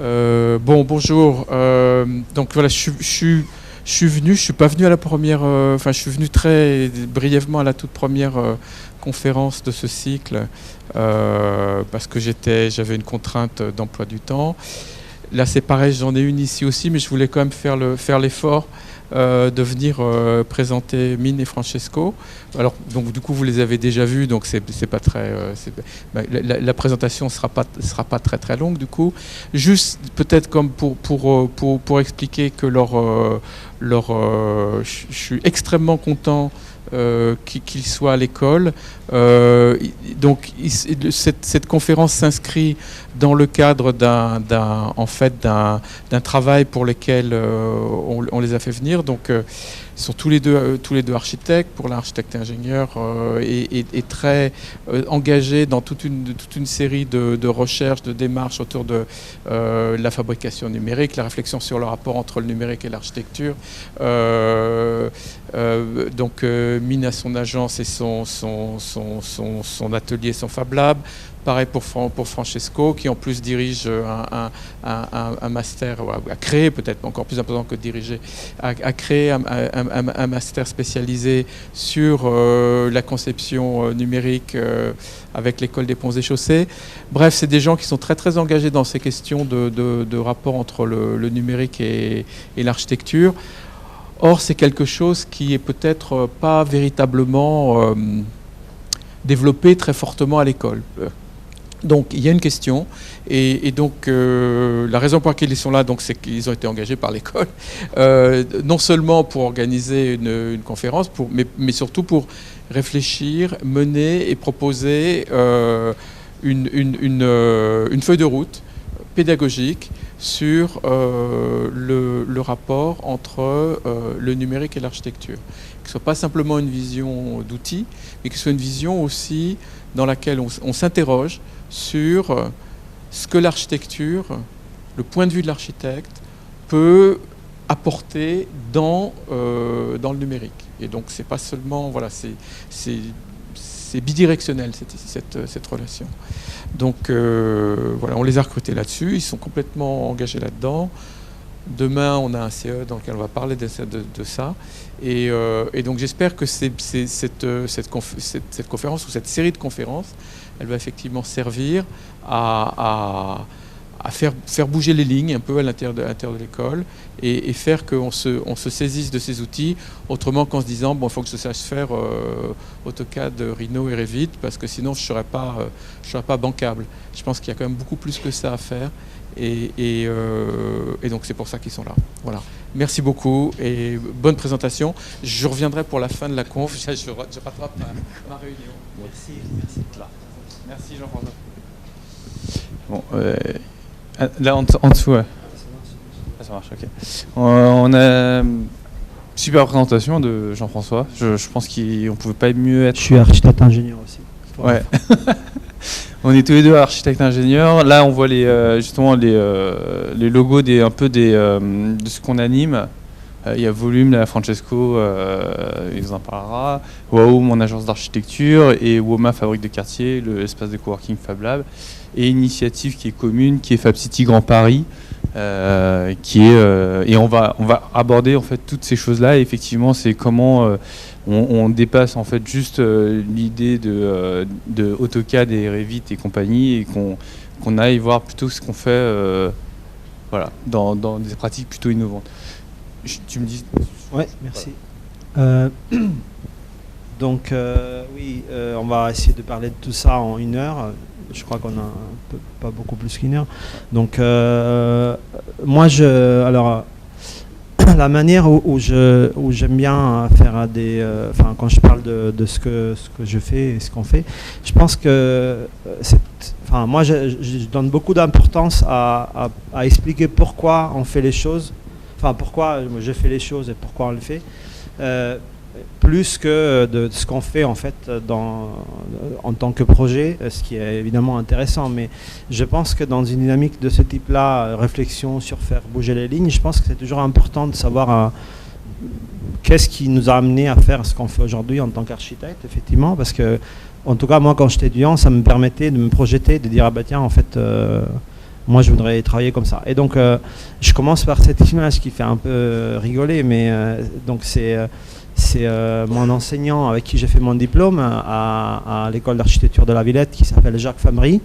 Bonjour. Donc voilà, je suis venu, je suis pas venu à la première, je suis venu très brièvement à la toute première conférence de ce cycle parce que j'avais une contrainte d'emploi du temps. Là, c'est pareil, j'en ai une ici aussi, mais je voulais quand même faire l'effort de venir présenter Mine et Francesco. Alors, donc du coup, vous les avez déjà vus, donc c'est pas très. La présentation sera pas très très longue du coup. Juste peut-être comme pour expliquer que je suis extrêmement content qu'ils soient à l'école. Donc cette conférence s'inscrit dans le cadre d'un travail pour lequel on les a fait venir. Donc ils sont tous les deux architectes. Pour l'architecte ingénieur et très engagés dans toute une série de recherches, de démarches autour de la fabrication numérique, la réflexion sur le rapport entre le numérique et l'architecture. Donc Mine a son agence et son atelier, son Fab Lab. Pareil pour Francesco, qui en plus dirige un master, a créé, peut-être encore plus important que diriger, a créé un master spécialisé sur la conception numérique avec l'école des ponts et chaussées. Bref, c'est des gens qui sont très très engagés dans ces questions de rapport entre le numérique et l'architecture. Or, c'est quelque chose qui est peut-être pas véritablement développé très fortement à l'école. Donc, il y a une question, et donc la raison pour laquelle ils sont là, donc, c'est qu'ils ont été engagés par l'école, non seulement pour organiser une conférence, mais surtout pour réfléchir, mener et proposer une feuille de route pédagogique sur le rapport entre le numérique et l'architecture. Que ce ne soit pas simplement une vision d'outils, mais que ce soit une vision aussi dans laquelle on s'interroge sur ce que l'architecture, le point de vue de l'architecte, peut apporter dans le numérique. Et donc c'est pas seulement, voilà, c'est bidirectionnel cette relation. Donc voilà, on les a recrutés là-dessus, ils sont complètement engagés là-dedans. Demain, on a un CE dans lequel on va parler de ça. Et donc j'espère que cette conférence ou cette série de conférences, elle va effectivement servir à faire bouger les lignes un peu à l'intérieur de l'école et faire qu'on se saisisse de ces outils autrement qu'en se disant bon, il faut que je sache faire AutoCAD, Rhino et Revit parce que sinon je ne serais pas bancable. Je pense qu'il y a quand même beaucoup plus que ça à faire et donc c'est pour ça qu'ils sont là. Voilà. Merci beaucoup et bonne présentation. Je reviendrai pour la fin de la conf. Je rattrape ma réunion. Merci. Merci Jean-François. Bon, là en dessous, ouais. Ça marche, ok. On a une super présentation de Jean-François. Je pense qu'on ne pouvait pas mieux être. Je suis architecte ingénieur aussi. Ouais. On est tous les deux architectes ingénieurs. Là, on voit justement les logos de ce qu'on anime. Il y a Volume, là, Francesco, il vous en parlera. Waouh, mon agence d'architecture, et Woma, fabrique de quartier, l'espace de coworking Fab Lab, et une initiative qui est commune, qui est Fab City Grand Paris, et on va aborder en fait toutes ces choses-là. Et effectivement, c'est comment on dépasse en fait juste l'idée de AutoCAD et Revit et compagnie, et qu'on aille voir plutôt ce qu'on fait, voilà, dans des pratiques plutôt innovantes. Tu me dis. Ouais, merci. Donc oui, on va essayer de parler de tout ça en 1 heure. Je crois qu'on a pas beaucoup plus qu'1 heure. Donc moi, alors la manière où j'aime bien faire quand je parle de ce que je fais et ce qu'on fait, je pense que moi je donne beaucoup d'importance à expliquer pourquoi on fait les choses. Enfin, pourquoi je fais les choses et pourquoi on le fait, plus que de ce qu'on fait en fait en tant que projet, ce qui est évidemment intéressant. Mais je pense que dans une dynamique de ce type-là, réflexion sur faire bouger les lignes, je pense que c'est toujours important de savoir qu'est-ce qui nous a amené à faire ce qu'on fait aujourd'hui en tant qu'architecte, effectivement, parce que, en tout cas, moi, quand j'étais étudiant, ça me permettait de me projeter, de dire, ah bah tiens, en fait, moi je voudrais travailler comme ça. Et donc je commence par cette image qui fait un peu rigoler, mais donc c'est mon enseignant avec qui j'ai fait mon diplôme à l'école d'architecture de la Villette, qui s'appelle Jacques Famry.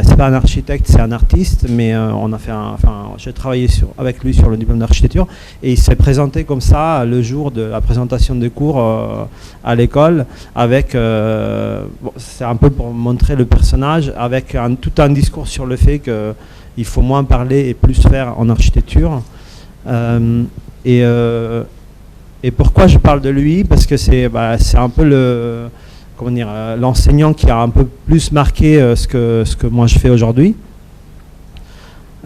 C'est pas un architecte, c'est un artiste, mais j'ai travaillé avec lui sur le diplôme d'architecture, et il s'est présenté comme ça le jour de la présentation des cours à l'école, avec c'est un peu pour montrer le personnage, avec tout un discours sur le fait qu'il faut moins parler et plus faire en architecture. Et pourquoi je parle de lui? Parce que c'est un peu l'enseignant qui a un peu plus marqué ce que moi je fais aujourd'hui.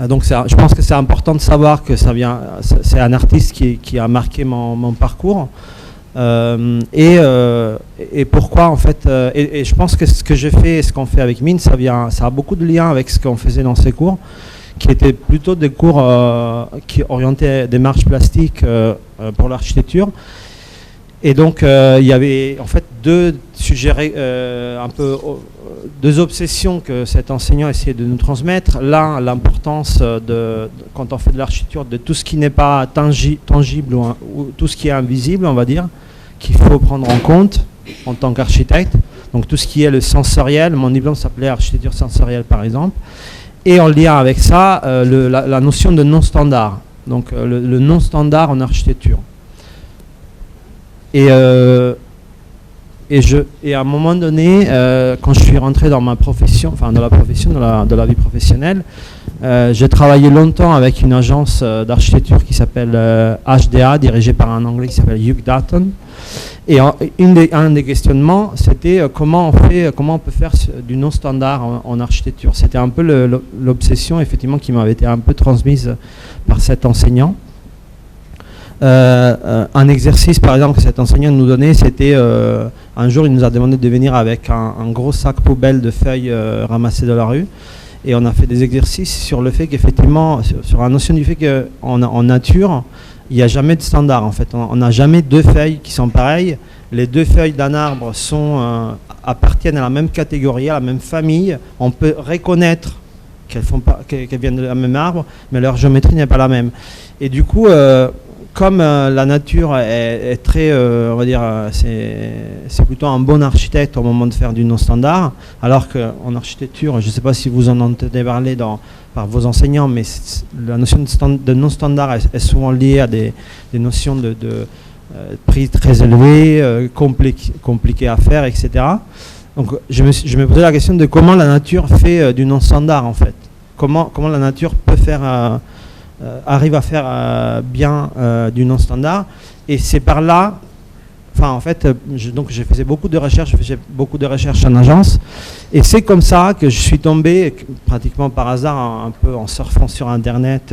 Donc je pense que c'est important de savoir que c'est un artiste qui a marqué mon parcours. Et pourquoi en fait, et je pense que ce que j'ai fait et ce qu'on fait avec Mine, ça a beaucoup de liens avec ce qu'on faisait dans ces cours, qui étaient plutôt des cours qui orientaient démarche plastique pour l'architecture. Et donc il y avait en fait deux sujets, deux obsessions que cet enseignant essayait de nous transmettre. L'un, l'importance quand on fait de l'architecture, de tout ce qui n'est pas tangible ou tout ce qui est invisible, on va dire, qu'il faut prendre en compte en tant qu'architecte. Donc tout ce qui est le sensoriel, mon diplôme s'appelait architecture sensorielle par exemple. Et en lien avec ça, la notion de non-standard. Donc le non-standard en architecture. Et à un moment donné, quand je suis rentré dans ma profession, enfin dans la vie professionnelle, j'ai travaillé longtemps avec une agence d'architecture qui s'appelle HDA, dirigée par un Anglais qui s'appelle Hugh Dutton. Et un des questionnements, c'était comment on peut faire du non-standard en architecture. C'était un peu l'obsession, effectivement, qui m'avait été un peu transmise par cet enseignant. Un exercice, par exemple, que cet enseignant nous donnait, c'était un jour, il nous a demandé de venir avec un gros sac poubelle de feuilles ramassées de la rue. Et on a fait des exercices sur le fait qu'effectivement, sur la notion du fait qu'en nature, il n'y a jamais de standard. En fait, on n'a jamais deux feuilles qui sont pareilles. Les deux feuilles d'un arbre appartiennent à la même catégorie, à la même famille. On peut reconnaître qu'elles viennent de la même arbre, mais leur géométrie n'est pas la même. Et du coup, comme la nature est très, on va dire, c'est plutôt un bon architecte au moment de faire du non-standard, alors qu'en architecture, je ne sais pas si vous en entendez parler par vos enseignants, mais la notion de non-standard est souvent liée à des notions de prix très élevés, compliqués à faire, etc. Donc je me posais la question de comment la nature fait du non-standard, en fait. Comment la nature peut faire... arrive à faire bien du non-standard, et c'est par là, en fait, j'ai fait beaucoup de recherches en agence, et c'est comme ça que je suis tombé, pratiquement par hasard, un peu en surfant sur Internet,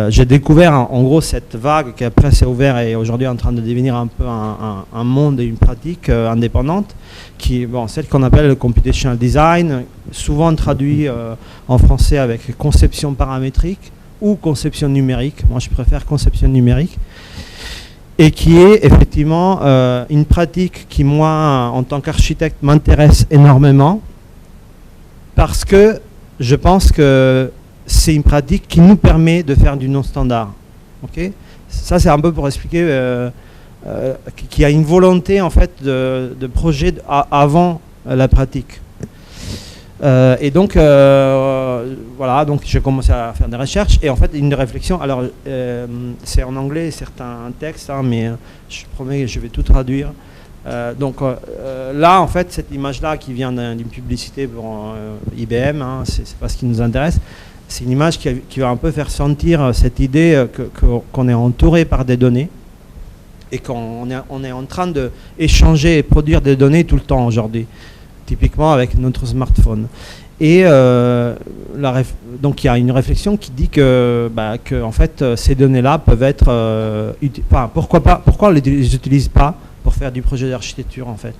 j'ai découvert en gros cette vague qui après s'est ouverte et aujourd'hui est en train de devenir un peu un monde et une pratique indépendante, qui est celle qu'on appelle le computational design, souvent traduit en français avec conception paramétrique, ou conception numérique, moi je préfère conception numérique, et qui est effectivement une pratique qui, moi, en tant qu'architecte, m'intéresse énormément, parce que je pense que c'est une pratique qui nous permet de faire du non-standard. Okay, ça, c'est un peu pour expliquer qu'il y a une volonté, en fait, de projet avant la pratique. Et donc, voilà, donc j'ai commencé à faire des recherches, et en fait, une réflexion, alors, c'est en anglais certains textes, hein, mais je promets que je vais tout traduire. Là, en fait, cette image-là qui vient d'une publicité pour IBM, hein, c'est pas ce qui nous intéresse, c'est une image qui va un peu faire sentir cette idée qu'on est entouré par des données, et qu'on est en train d'échanger et produire des données tout le temps aujourd'hui, typiquement avec notre smartphone. Et donc il y a une réflexion qui dit que en fait ces données-là peuvent être pourquoi on les utilise pas pour faire du projet d'architecture, en fait.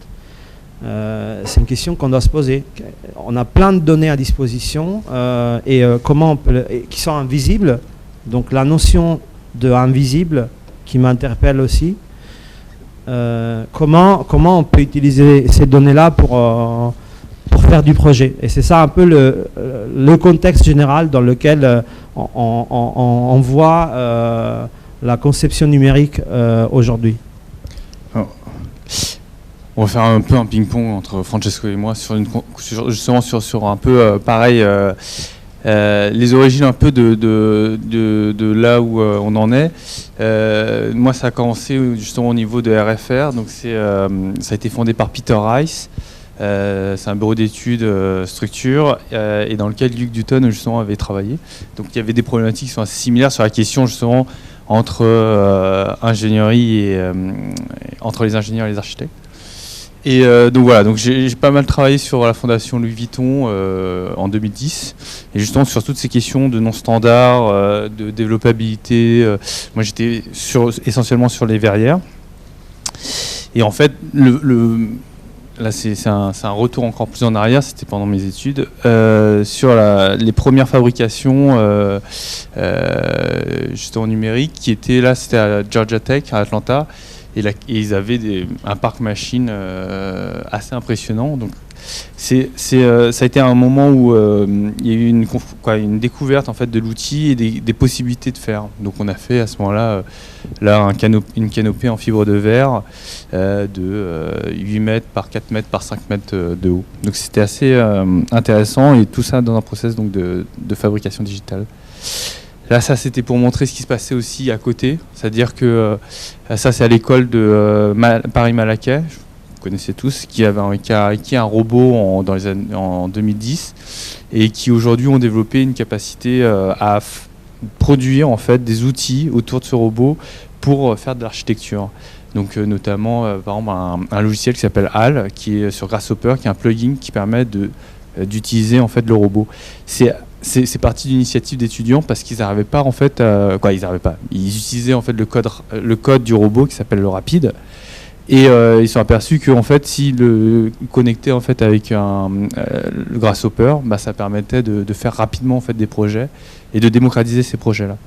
C'est une question qu'on doit se poser. On a plein de données à disposition comment on peut qui sont invisibles. Donc la notion de invisible qui m'interpelle aussi. Comment on peut utiliser ces données-là pour faire du projet. Et c'est ça un peu le contexte général dans lequel on voit la conception numérique aujourd'hui. On va faire un peu un ping-pong entre Francesco et moi justement sur un peu pareil, les origines un peu de là où on en est. Moi, ça a commencé justement au niveau de RFR, donc ça a été fondé par Peter Rice. C'est un bureau d'études structure et dans lequel Luc Dutton justement avait travaillé. Donc il y avait des problématiques qui sont assez similaires sur la question justement entre ingénierie et entre les ingénieurs et les architectes. Et donc voilà, donc j'ai pas mal travaillé sur la fondation Louis Vuitton en 2010 et justement sur toutes ces questions de non-standard, de développabilité. Moi j'étais essentiellement sur les verrières. Et en fait, là c'est un retour encore plus en arrière, c'était pendant mes études, sur les premières fabrications justement numériques qui étaient là, c'était à Georgia Tech, à Atlanta. Et ils avaient un parc machine assez impressionnant. Donc, ça a été un moment où il y a eu une découverte en fait, de l'outil et des possibilités de faire. Donc on a fait à ce moment-là une canopée en fibre de verre de 8 mètres par 4 mètres par 5 mètres de haut. Donc c'était assez intéressant et tout ça dans un process donc, de fabrication digitale. Là, ça, c'était pour montrer ce qui se passait aussi à côté. C'est-à-dire que ça, c'est à l'école de Paris-Malaquais, vous connaissez tous, qui a acquis un robot en 2010 et qui aujourd'hui ont développé une capacité à produire en fait, des outils autour de ce robot pour faire de l'architecture. Donc notamment, par exemple, un logiciel qui s'appelle HAL, qui est sur Grasshopper, qui est un plugin qui permet d'utiliser en fait, le robot. C'est parti d'une initiative d'étudiants parce qu'ils n'arrivaient pas en fait, ils utilisaient en fait le code du robot qui s'appelle le Rapide et ils sont aperçus que en fait s'ils le connectaient en fait avec le Grasshopper, ça permettait de faire rapidement en fait des projets et de démocratiser ces projets là.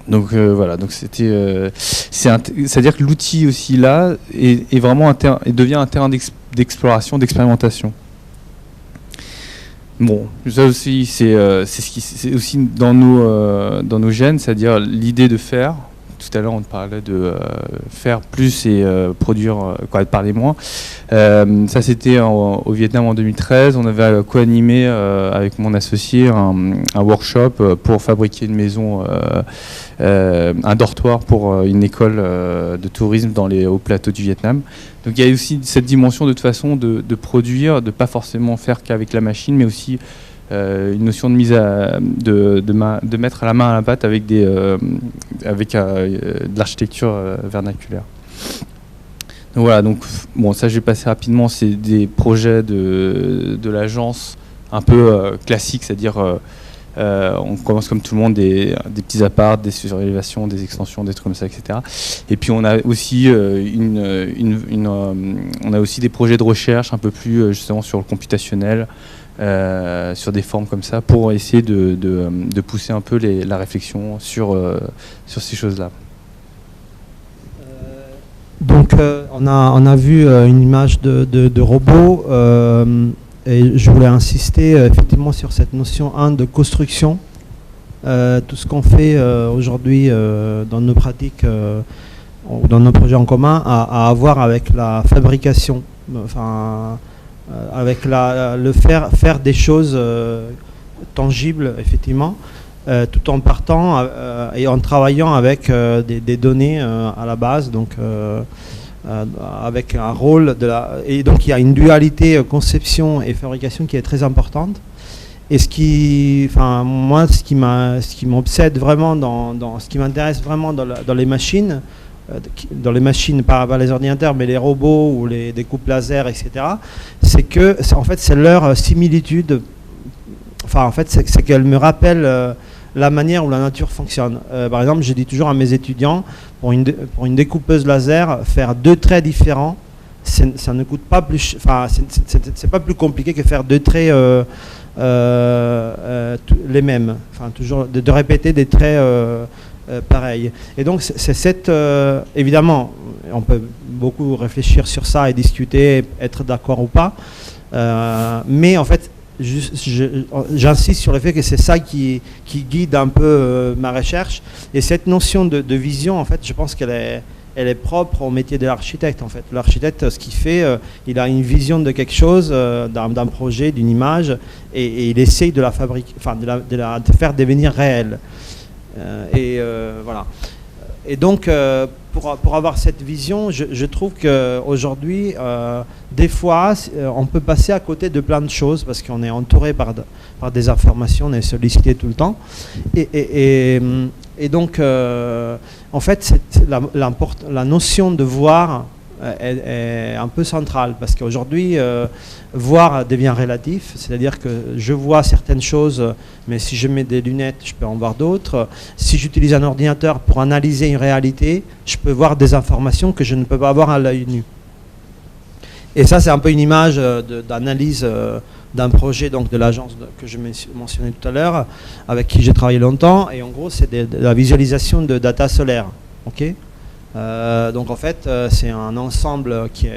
Donc voilà, donc c'est-à-dire que l'outil aussi là est vraiment devient un terrain d'exploration, d'expérimentation. Bon, ça aussi, c'est aussi dans nos gènes, c'est-à-dire l'idée de faire. Tout à l'heure, on parlait de faire plus et produire, parler moins. Ça, c'était au Vietnam en 2013. On avait co-animé avec mon associé un workshop pour fabriquer une maison, un dortoir pour une école de tourisme dans les hauts plateaux du Vietnam. Donc il y a aussi cette dimension de toute façon de produire, de pas forcément faire qu'avec la machine, mais aussi une notion de mise de mettre la main à la pâte avec de l'architecture vernaculaire. Donc voilà, donc bon, ça je vais passer rapidement, c'est des projets de l'agence un peu classiques, c'est-à-dire on commence comme tout le monde des petits apparts, des surélévations, des extensions, des trucs comme ça, etc. Et puis on a aussi on a aussi des projets de recherche un peu plus justement sur le computationnel, sur des formes comme ça, pour essayer de pousser un peu la réflexion sur ces choses-là. Donc on a vu une image de robot. Et je voulais insister effectivement sur cette notion de construction. Tout ce qu'on fait aujourd'hui dans nos pratiques ou dans nos projets en commun a à voir avec la fabrication, avec le faire des choses tangibles effectivement, tout en partant et en travaillant avec des données à la base. Donc avec un rôle et donc il y a une dualité conception et fabrication qui est très importante. Et ce qui m'obsède vraiment ce qui m'intéresse vraiment dans les machines, pas les ordinateurs, mais les robots ou les découpes laser, etc. C'est que en fait c'est leur similitude. Enfin en fait c'est qu'elles me rappellent la manière où la nature fonctionne. Par exemple, je dis toujours à mes étudiants, pour une découpeuse laser, faire 2 traits différents, ça ne coûte pas plus, c'est pas plus compliqué que faire 2 traits les mêmes. Enfin, toujours de répéter des traits pareils. Et donc, c'est évidemment, on peut beaucoup réfléchir sur ça et discuter, être d'accord ou pas, mais en fait, j'insiste sur le fait que c'est ça qui guide un peu ma recherche. Et cette notion de vision, en fait, je pense qu'elle est propre au métier de l'architecte. En fait, l'architecte, ce qu'il fait, il a une vision de quelque chose, d'un projet, d'une image, et il essaye de la fabriquer, enfin de faire devenir réelle. Voilà. Et donc, pour avoir cette vision, je trouve qu'aujourd'hui, des fois, on peut passer à côté de plein de choses parce qu'on est entouré par des informations, on est sollicité tout le temps. Et donc, en fait, la notion de voir est un peu centrale parce qu'aujourd'hui, voir devient relatif, c'est-à-dire que je vois certaines choses, mais si je mets des lunettes, je peux en voir d'autres. Si j'utilise un ordinateur pour analyser une réalité, je peux voir des informations que je ne peux pas voir à l'œil nu. Et ça, c'est un peu une image d'analyse d'un projet donc de l'agence que je mentionnais tout à l'heure, avec qui j'ai travaillé longtemps. Et en gros, c'est de la visualisation de data solaire. Okay, donc en fait, c'est un ensemble qui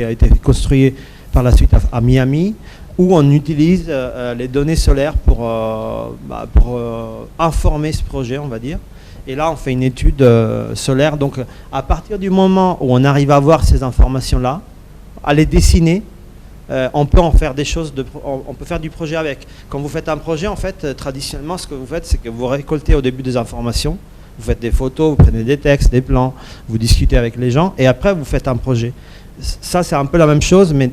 a été construit par la suite à Miami, où on utilise les données solaires pour informer ce projet, on va dire. Et là, on fait une étude solaire. Donc, à partir du moment où on arrive à voir ces informations-là, à les dessiner, on peut en faire des choses, on peut faire du projet avec. Quand vous faites un projet, en fait, traditionnellement, ce que vous faites, c'est que vous récoltez au début des informations, vous faites des photos, vous prenez des textes, des plans, vous discutez avec les gens, et après, vous faites un projet. Ça, c'est un peu la même chose, mais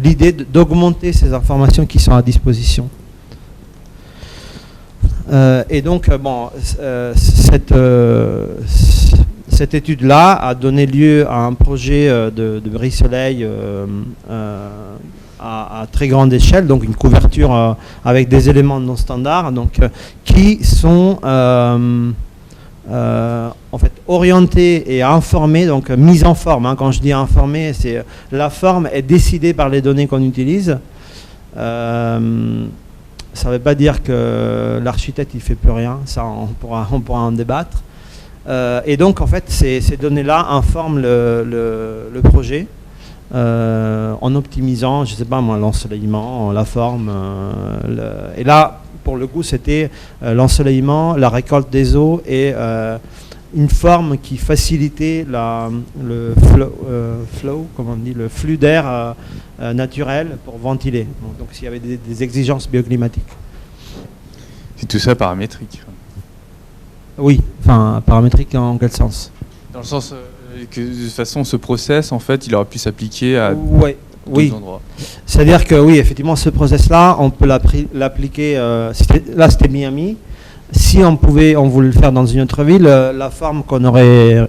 l'idée d'augmenter ces informations qui sont à disposition. Et donc, cette étude-là a donné lieu à un projet de brise-soleil à très grande échelle, donc une couverture avec des éléments non standards, donc qui sont en fait orientés et informés, donc mise en forme. Hein, quand je dis informé, c'est la forme est décidée par les données qu'on utilise. Ça ne veut pas dire que l'architecte il fait plus rien, ça on pourra en débattre. Et donc en fait ces données-là informent le projet en optimisant, je sais pas moi, l'ensoleillement, la forme. Et là, pour le coup, c'était l'ensoleillement, la récolte des eaux et une forme qui facilitait le flow, comment on dit, le flux d'air naturel pour ventiler. Donc s'il y avait des exigences bioclimatiques. C'est tout ça paramétrique. Oui, enfin paramétrique en quel sens? Dans le sens que de toute façon ce process en fait il aurait pu s'appliquer à d'autres endroits. C'est-à-dire que oui, effectivement ce process-là on peut l'appliquer, là c'était Miami. Si on voulait le faire dans une autre ville, la forme qu'on aurait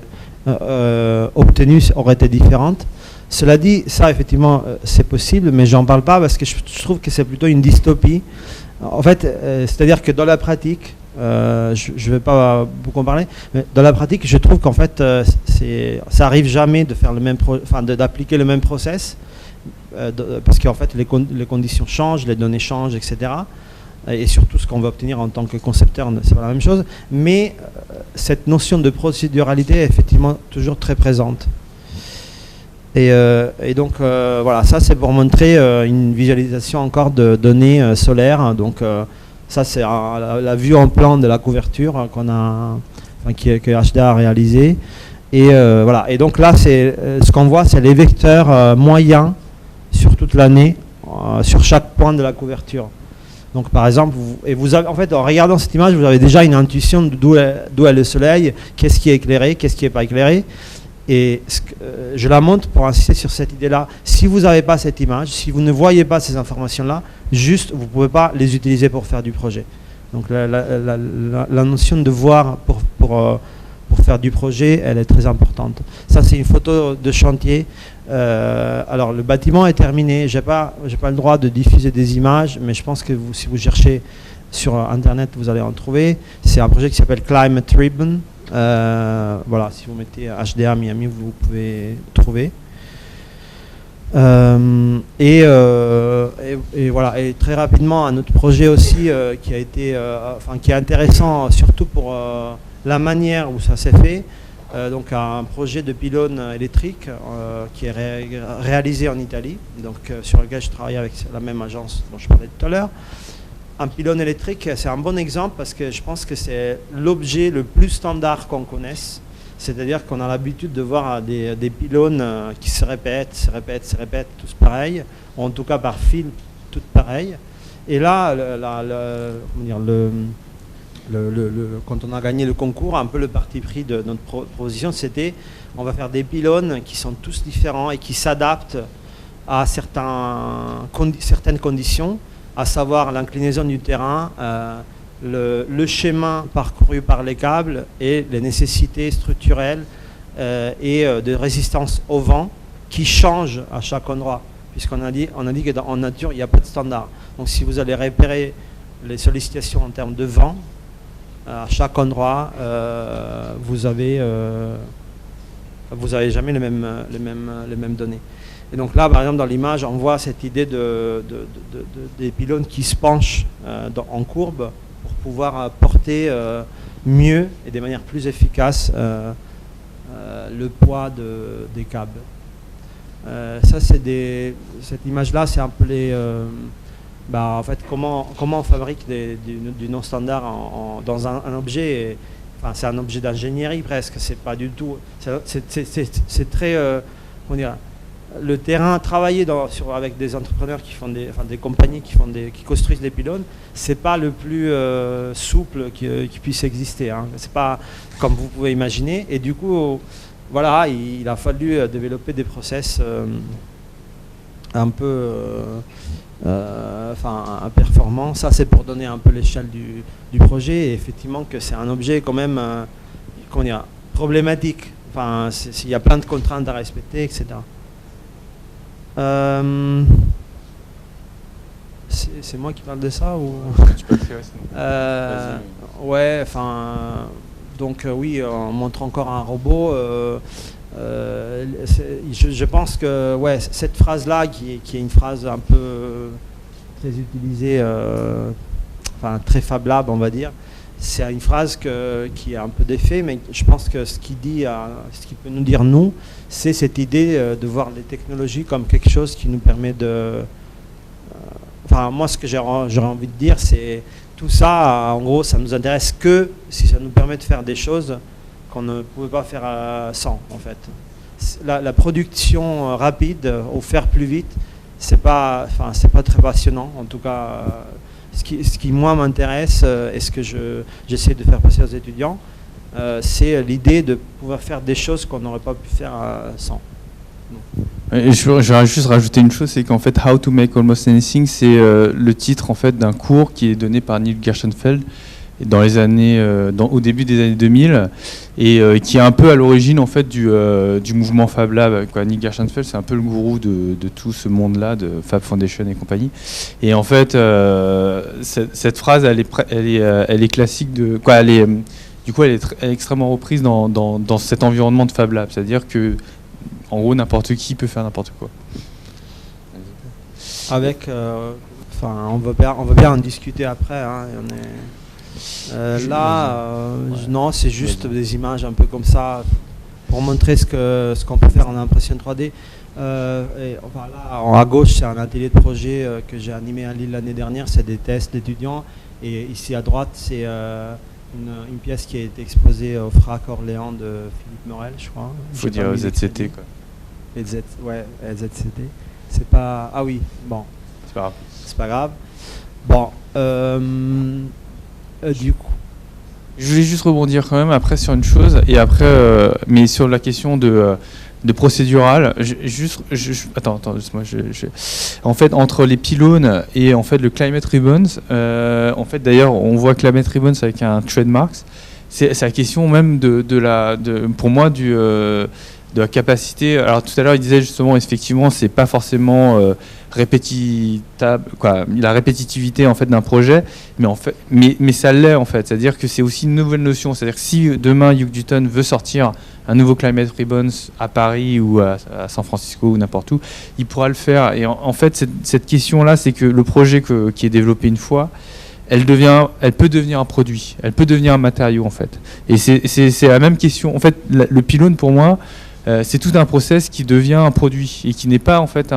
obtenue aurait été différente. Cela dit, ça effectivement c'est possible, mais j'en parle pas parce que je trouve que c'est plutôt une dystopie. En fait, c'est-à-dire que dans la pratique, je ne vais pas beaucoup en parler, mais dans la pratique, je trouve qu'en fait, ça arrive jamais de faire d'appliquer le même process, parce qu'en fait, les conditions changent, les données changent, etc. Et surtout, ce qu'on veut obtenir en tant que concepteur, c'est pas la même chose. Mais cette notion de procéduralité est effectivement toujours très présente. Et donc, voilà, ça c'est pour montrer une visualisation encore de données solaires. Donc, ça, c'est la vue en plan de la couverture que HDA a réalisé. Et voilà. Et donc là, ce qu'on voit, c'est les vecteurs moyens sur toute l'année, sur chaque point de la couverture. Donc, par exemple, en fait, en regardant cette image, vous avez déjà une intuition d'où est le soleil, qu'est-ce qui est éclairé, qu'est-ce qui n'est pas éclairé. Et je la montre pour insister sur cette idée-là. Si vous n'avez pas cette image, si vous ne voyez pas ces informations-là, juste, vous ne pouvez pas les utiliser pour faire du projet. Donc la notion de voir pour faire du projet, elle est très importante. Ça, c'est une photo de chantier. Alors, le bâtiment est terminé. J'ai pas le droit de diffuser des images, mais je pense que si vous cherchez sur Internet, vous allez en trouver. C'est un projet qui s'appelle Climate Ribbon. Voilà, si vous mettez HDA Miami, vous pouvez trouver. Et voilà. Et très rapidement, un autre projet aussi qui est intéressant, surtout pour la manière où ça s'est fait. donc un projet de pylône électrique qui est réalisé en Italie, donc sur lequel je travaille avec la même agence dont je parlais tout à l'heure. Un pylône électrique, c'est un bon exemple parce que je pense que c'est l'objet le plus standard qu'on connaisse. C'est-à-dire qu'on a l'habitude de voir des pylônes qui se répètent, tous pareils, ou en tout cas par fil, toutes pareilles. Et là, quand on a gagné le concours, un peu le parti pris de notre proposition, c'était on va faire des pylônes qui sont tous différents et qui s'adaptent à certaines conditions, à savoir l'inclinaison du terrain, le schéma parcouru par les câbles et les nécessités structurelles et de résistance au vent qui changent à chaque endroit. Puisqu'on a dit qu'en nature, il n'y a pas de standard. Donc si vous allez repérer les sollicitations en termes de vent, à chaque endroit, vous avez jamais les mêmes données. Et donc là, par exemple, dans l'image, on voit cette idée des pylônes qui se penchent en courbe pour pouvoir porter mieux et de manière plus efficace le poids des câbles. Cette image-là, c'est un peu en fait, comment on fabrique du non-standard dans un objet. Enfin, c'est un objet d'ingénierie presque. C'est pas du tout. C'est très. Comment dire, le terrain, travailler avec des entrepreneurs qui font des compagnies qui construisent des pylônes, c'est pas le plus souple qui puisse exister. Hein. C'est pas comme vous pouvez imaginer. Et du coup, voilà, il a fallu développer des process un peu performants. Ça, c'est pour donner un peu l'échelle du projet. Et effectivement, que c'est un objet quand même problématique. Enfin, il y a plein de contraintes à respecter, etc. C'est moi qui parle de ça ou Tu peux le faire, ouais, enfin, donc oui, on montre encore un robot. Je pense que ouais, cette phrase-là, qui est une phrase un peu très utilisée, très Fab Lab, on va dire, c'est une phrase qui a un peu d'effet, mais je pense que ce qu'il peut nous dire nous, c'est cette idée de voir les technologies comme quelque chose qui nous permet de... moi, ce que j'aurais envie de dire, c'est tout ça, en gros, ça nous intéresse que si ça nous permet de faire des choses qu'on ne pouvait pas faire sans, en fait. La production rapide, ou faire plus vite, c'est pas très passionnant, en tout cas... Ce qui moi m'intéresse et ce que j'essaie de faire passer aux étudiants, c'est l'idée de pouvoir faire des choses qu'on n'aurait pas pu faire sans. Et je voudrais juste rajouter une chose, c'est qu'en fait How to Make Almost Anything, c'est le titre en fait d'un cours qui est donné par Neil Gershenfeld dans les années, au début des années 2000, et qui est un peu à l'origine en fait du mouvement Fab Lab. Neil Gershenfeld, c'est un peu le gourou de tout ce monde-là, de Fab Foundation et compagnie. Et en fait, cette phrase, elle est classique du coup, elle est extrêmement reprise dans cet environnement de Fab Lab, c'est-à-dire que en gros, n'importe qui peut faire n'importe quoi. Avec, on va bien en discuter après. Hein, non, c'est juste des images un peu comme ça pour montrer ce qu'on peut faire en impression 3D. À gauche, c'est un atelier de projet que j'ai animé à Lille l'année dernière. C'est des tests d'étudiants. Et ici à droite, c'est une pièce qui a été exposée au FRAC Orléans de Philippe Morel, je crois. Il faut dire ZCT, quoi. ZCT. C'est pas... Ah oui, bon. C'est pas grave. C'est pas grave. Bon, du coup... Je voulais juste rebondir quand même après sur une chose, et après, mais sur la question de procédural. Attends, moi, en fait, entre les pylônes et en fait le Climate Ribbons, en fait, d'ailleurs, on voit Climate Ribbons avec un trademark. C'est la question même pour moi de la capacité. Alors tout à l'heure, il disait justement, effectivement, c'est pas forcément répétitable, la répétitivité en fait d'un projet, mais ça l'est en fait. C'est-à-dire que c'est aussi une nouvelle notion. C'est-à-dire que si demain Hugh Dutton veut sortir un nouveau Climate Ribbons à Paris ou à San Francisco ou n'importe où, il pourra le faire. Et en fait, cette question-là, c'est que le projet qui est développé une fois, elle peut devenir un produit, elle peut devenir un matériau en fait. Et c'est la même question. En fait, le pylône pour moi, c'est tout un process qui devient un produit et qui n'est pas en fait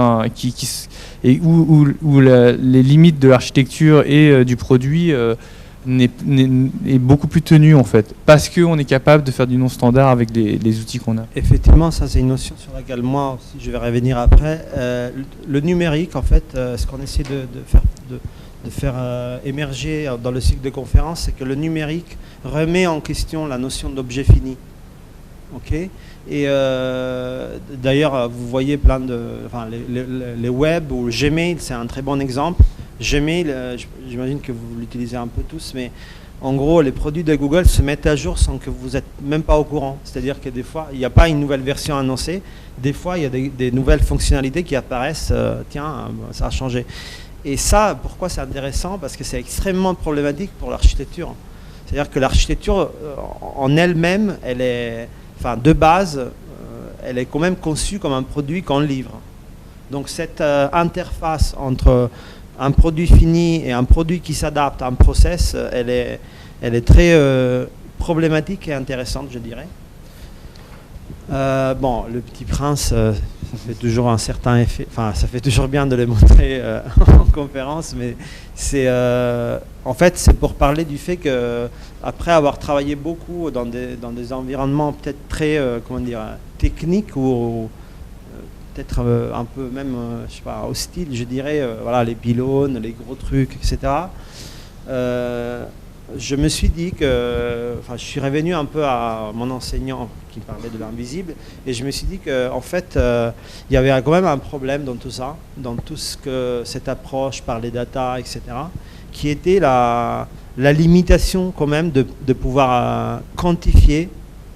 où les limites de l'architecture et du produit est beaucoup plus tenue en fait, parce qu'on est capable de faire du non standard avec les outils qu'on a. Effectivement, ça c'est une notion sur laquelle moi aussi je vais revenir après. Le numérique, en fait, ce qu'on essaie de faire émerger dans le cycle de conférence, c'est que le numérique remet en question la notion d'objet fini. Ok. Et d'ailleurs, vous voyez plein les web ou Gmail, c'est un très bon exemple. Gmail, j'imagine que vous l'utilisez un peu tous, mais en gros, les produits de Google se mettent à jour sans que vous n'êtes même pas au courant. C'est-à-dire que des fois, il n'y a pas une nouvelle version annoncée. Des fois, il y a des nouvelles fonctionnalités qui apparaissent. Tiens, ça a changé. Et ça, pourquoi c'est intéressant? Parce que c'est extrêmement problématique pour l'architecture. C'est-à-dire que l'architecture en elle-même, elle est, de base, elle est quand même conçue comme un produit qu'on livre. Donc cette interface entre un produit fini et un produit qui s'adapte à un process, elle est très problématique et intéressante, je dirais. Bon, le Petit Prince, ça fait toujours un certain effet. Enfin, ça fait toujours bien de les montrer en conférence, mais c'est en fait c'est pour parler du fait que après avoir travaillé beaucoup dans des environnements peut-être très techniques ou peut-être un peu même je sais pas, hostiles, je dirais, voilà, les pylônes, les gros trucs, etc. Je me suis dit que, je suis revenu un peu à mon enseignant qui parlait de l'invisible, et je me suis dit qu'en fait, il y avait quand même un problème dans tout ça, dans tout ce que cette approche par les data, etc., qui était la limitation quand même de pouvoir quantifier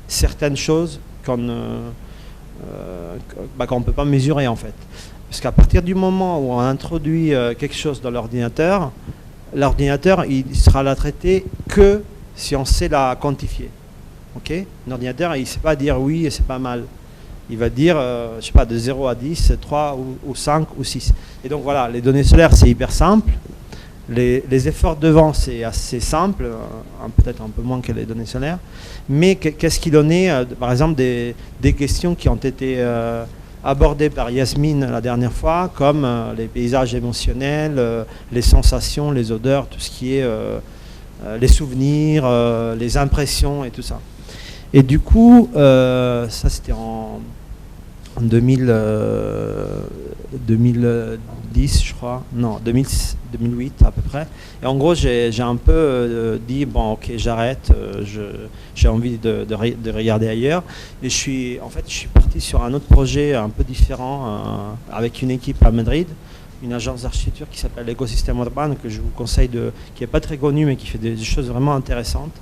certaines choses qu'on ne peut pas mesurer en fait. Parce qu'à partir du moment où on introduit quelque chose dans l'ordinateur, il sera la traiter que si on sait la quantifier. Okay. L'ordinateur, il ne sait pas dire oui et c'est pas mal. Il va dire, je sais pas, de 0 à 10, 3 ou 5 ou 6. Et donc voilà, les données solaires, c'est hyper simple. Les efforts de vent, c'est assez simple, peut-être un peu moins que les données solaires. Mais qu'est-ce qu'il en est, par exemple, des questions qui ont été abordées par Yasmine la dernière fois, comme les paysages émotionnels, les sensations, les odeurs, tout ce qui est les souvenirs, les impressions et tout ça. Et du coup, ça c'était en 2010, je crois, non, 2008 à peu près. Et en gros, j'ai un peu dit, bon, ok, j'arrête, j'ai envie de regarder ailleurs. Et je suis parti sur un autre projet un peu différent, avec une équipe à Madrid, une agence d'architecture qui s'appelle l'Écosystème Urban, que je vous conseille, qui n'est pas très connue, mais qui fait des choses vraiment intéressantes.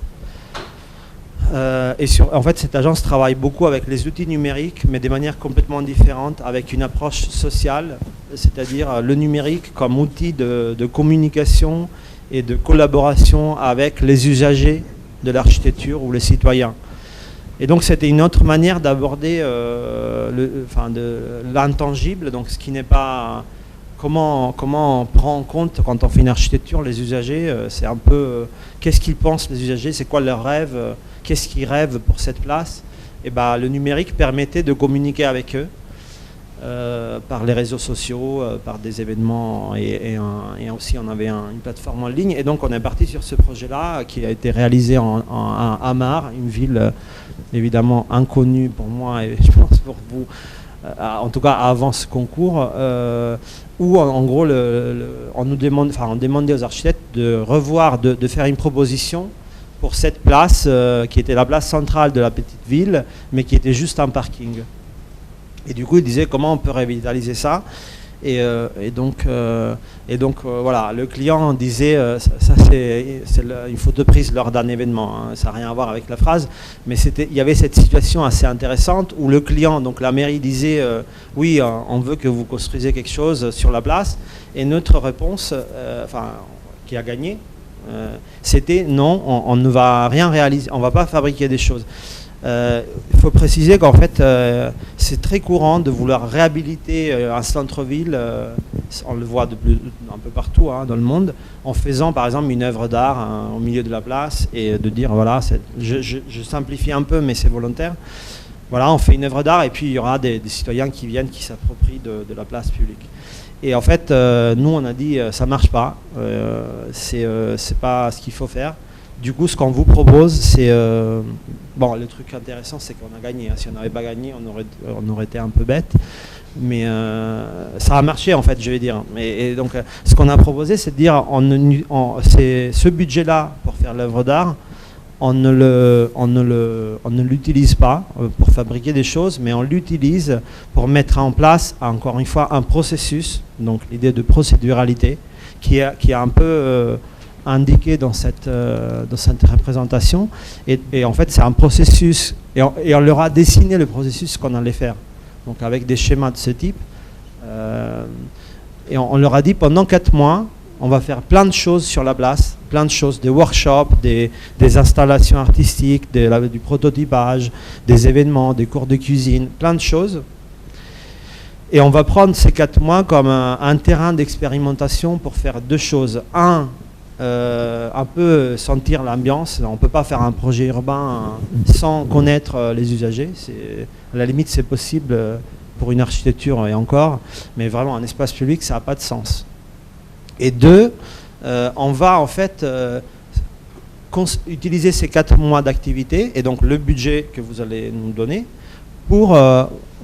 En fait, cette agence travaille beaucoup avec les outils numériques, mais de manière complètement différente, avec une approche sociale, c'est-à-dire le numérique comme outil de communication et de collaboration avec les usagers de l'architecture ou les citoyens. Et donc, c'était une autre manière d'aborder l'intangible, donc ce qui n'est pas... Comment on prend en compte, quand on fait une architecture, les usagers, c'est un peu... qu'est-ce qu'ils pensent, les usagers, c'est quoi leur rêve, qu'est-ce qu'ils rêvent pour cette place. Et le numérique permettait de communiquer avec eux par les réseaux sociaux, par des événements, et aussi on avait une plateforme en ligne. Et donc on est parti sur ce projet-là qui a été réalisé à Amar, une ville évidemment inconnue pour moi et je pense pour vous, en tout cas avant ce concours, où en gros on demandait aux architectes de revoir, de faire une proposition pour cette place qui était la place centrale de la petite ville, mais qui était juste un parking. Et du coup, ils disaient comment on peut revitaliser ça. Et donc, voilà, le client disait, ça c'est une photo prise lors d'un événement, hein, ça n'a rien à voir avec la phrase, mais il y avait cette situation assez intéressante où le client, donc la mairie disait, oui, on veut que vous construisez quelque chose sur la place, et notre réponse, qui a gagné, c'était non, on ne va rien réaliser, on ne va pas fabriquer des choses. Il faut préciser qu'en fait, c'est très courant de vouloir réhabiliter un centre-ville on le voit un peu partout dans le monde, en faisant par exemple une œuvre d'art au milieu de la place et de dire voilà, je simplifie un peu mais c'est volontaire. Voilà, on fait une œuvre d'art et puis il y aura des citoyens qui viennent, qui s'approprient de la place publique. Et en fait, nous on a dit ça marche pas, c'est pas ce qu'il faut faire. Du coup, ce qu'on vous propose, c'est bon, le truc intéressant, c'est qu'on a gagné. Si on n'avait pas gagné, on aurait été un peu bête. Mais ça a marché en fait, je vais dire. Et donc, ce qu'on a proposé, c'est de dire, c'est ce budget-là pour faire l'œuvre d'art, on ne l'utilise pas pour fabriquer des choses, mais on l'utilise pour mettre en place, encore une fois, un processus. Donc, l'idée de procéduralité qui est un peu indiqué dans cette représentation. Et en fait, c'est un processus. Et on leur a dessiné le processus qu'on allait faire. Donc avec des schémas de ce type. Et on leur a dit pendant 4 mois, on va faire plein de choses sur la place, plein de choses, des workshops, des installations artistiques, du prototypage, des événements, des cours de cuisine, plein de choses. Et on va prendre ces 4 mois comme un terrain d'expérimentation pour faire 2 choses. Un peu sentir l'ambiance. On ne peut pas faire un projet urbain sans connaître les usagers. À la limite, c'est possible pour une architecture et encore, mais vraiment un espace public, ça n'a pas de sens. Et 2, on va en fait utiliser ces 4 mois d'activité et donc le budget que vous allez nous donner pour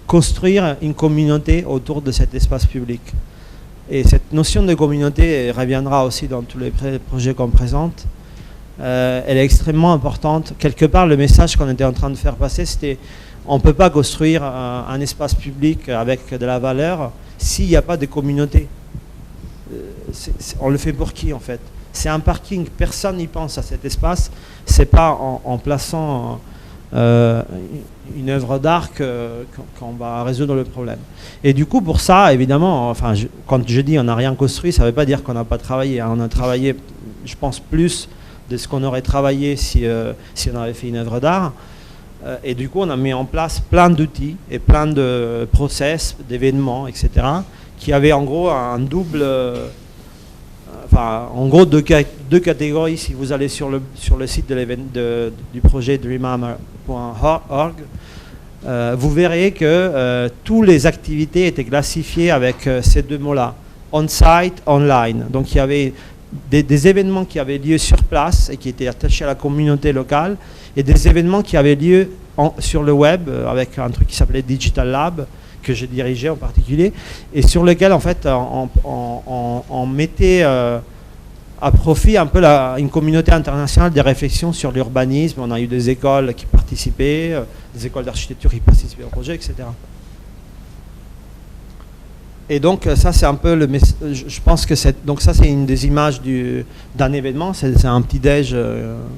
construire une communauté autour de cet espace public. Et cette notion de communauté reviendra aussi dans tous les projets qu'on présente. Elle est extrêmement importante. Quelque part, le message qu'on était en train de faire passer, c'était on ne peut pas construire un espace public avec de la valeur s'il n'y a pas de communauté. On le fait pour qui en fait? C'est un parking, personne n'y pense à cet espace. C'est pas en plaçant une œuvre d'art qu'on va résoudre le problème. Et du coup, pour ça, évidemment, enfin, quand je dis on n'a rien construit, ça ne veut pas dire qu'on n'a pas travaillé. On a travaillé, je pense, plus de ce qu'on aurait travaillé si on avait fait une œuvre d'art. Et du coup, on a mis en place plein d'outils et plein de process, d'événements, etc., qui avaient en gros un double... Enfin, en gros, deux catégories. Si vous allez sur le site du projet dreamham.org, vous verrez que toutes les activités étaient classifiées avec ces 2 mots-là, on-site, online. Donc il y avait des événements qui avaient lieu sur place et qui étaient attachés à la communauté locale, et des événements qui avaient lieu sur le web avec un truc qui s'appelait Digital Lab, que j'ai dirigé en particulier, et sur lequel en fait on mettait à profit un peu une communauté internationale des réflexions sur l'urbanisme. On a eu des écoles qui participaient, des écoles d'architecture qui participaient au projet, etc. Et donc ça c'est un peu le message. Je pense que donc ça c'est une des images d'un événement. C'est un petit déj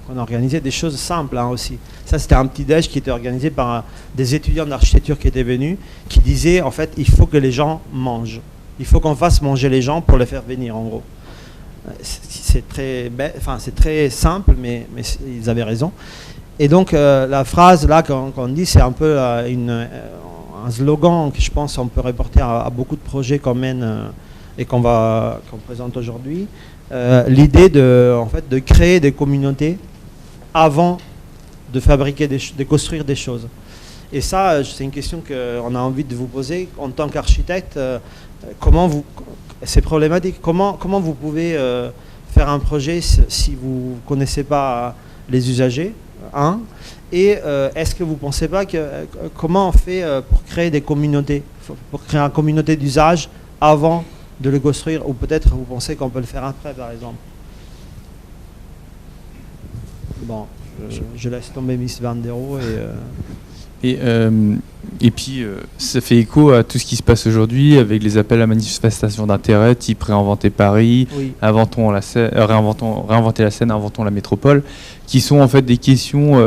qu'on a organisé, des choses simples aussi. Ça c'était un petit déj qui était organisé par des étudiants d'architecture qui étaient venus, qui disaient en fait il faut que les gens mangent. Il faut qu'on fasse manger les gens pour les faire venir en gros. C'est très simple, mais ils avaient raison. Et donc la phrase là qu'on dit, c'est un peu un slogan que je pense on peut reporter à beaucoup de projets qu'on mène et qu'on présente aujourd'hui. L'idée de créer des communautés avant de fabriquer, de construire des choses. Et ça, c'est une question qu'on a envie de vous poser en tant qu'architecte. C'est problématique. Comment vous pouvez faire un projet si vous ne connaissez pas les usagers, et est-ce que vous ne pensez pas comment on fait pour créer des communautés, pour créer une communauté d'usage avant de le construire, ou peut-être vous pensez qu'on peut le faire après, par exemple? Bon, je laisse tomber Miss Van der Rohe Et puis, ça fait écho à tout ce qui se passe aujourd'hui avec les appels à manifestation d'intérêt, type Réinventer Paris, oui. Réinventer la Seine, inventons la métropole, qui sont en fait des questions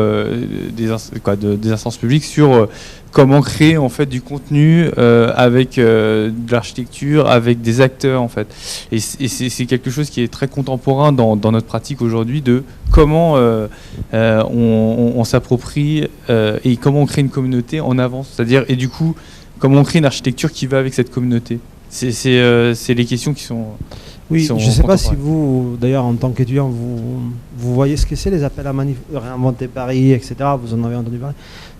des instances publiques sur comment créer en fait du contenu avec de l'architecture, avec des acteurs en fait. Et c'est quelque chose qui est très contemporain dans notre pratique aujourd'hui, de comment on s'approprie et comment on crée une communauté en avance. C'est-à-dire, et du coup, comment on crée une architecture qui va avec cette communauté. C'est les questions qui sont... Oui, sont je ne sais pas si contemporaines. vous, d'ailleurs, en tant qu'étudiant, vous voyez ce que c'est, les appels à réinventer Paris, etc. Vous en avez entendu parler.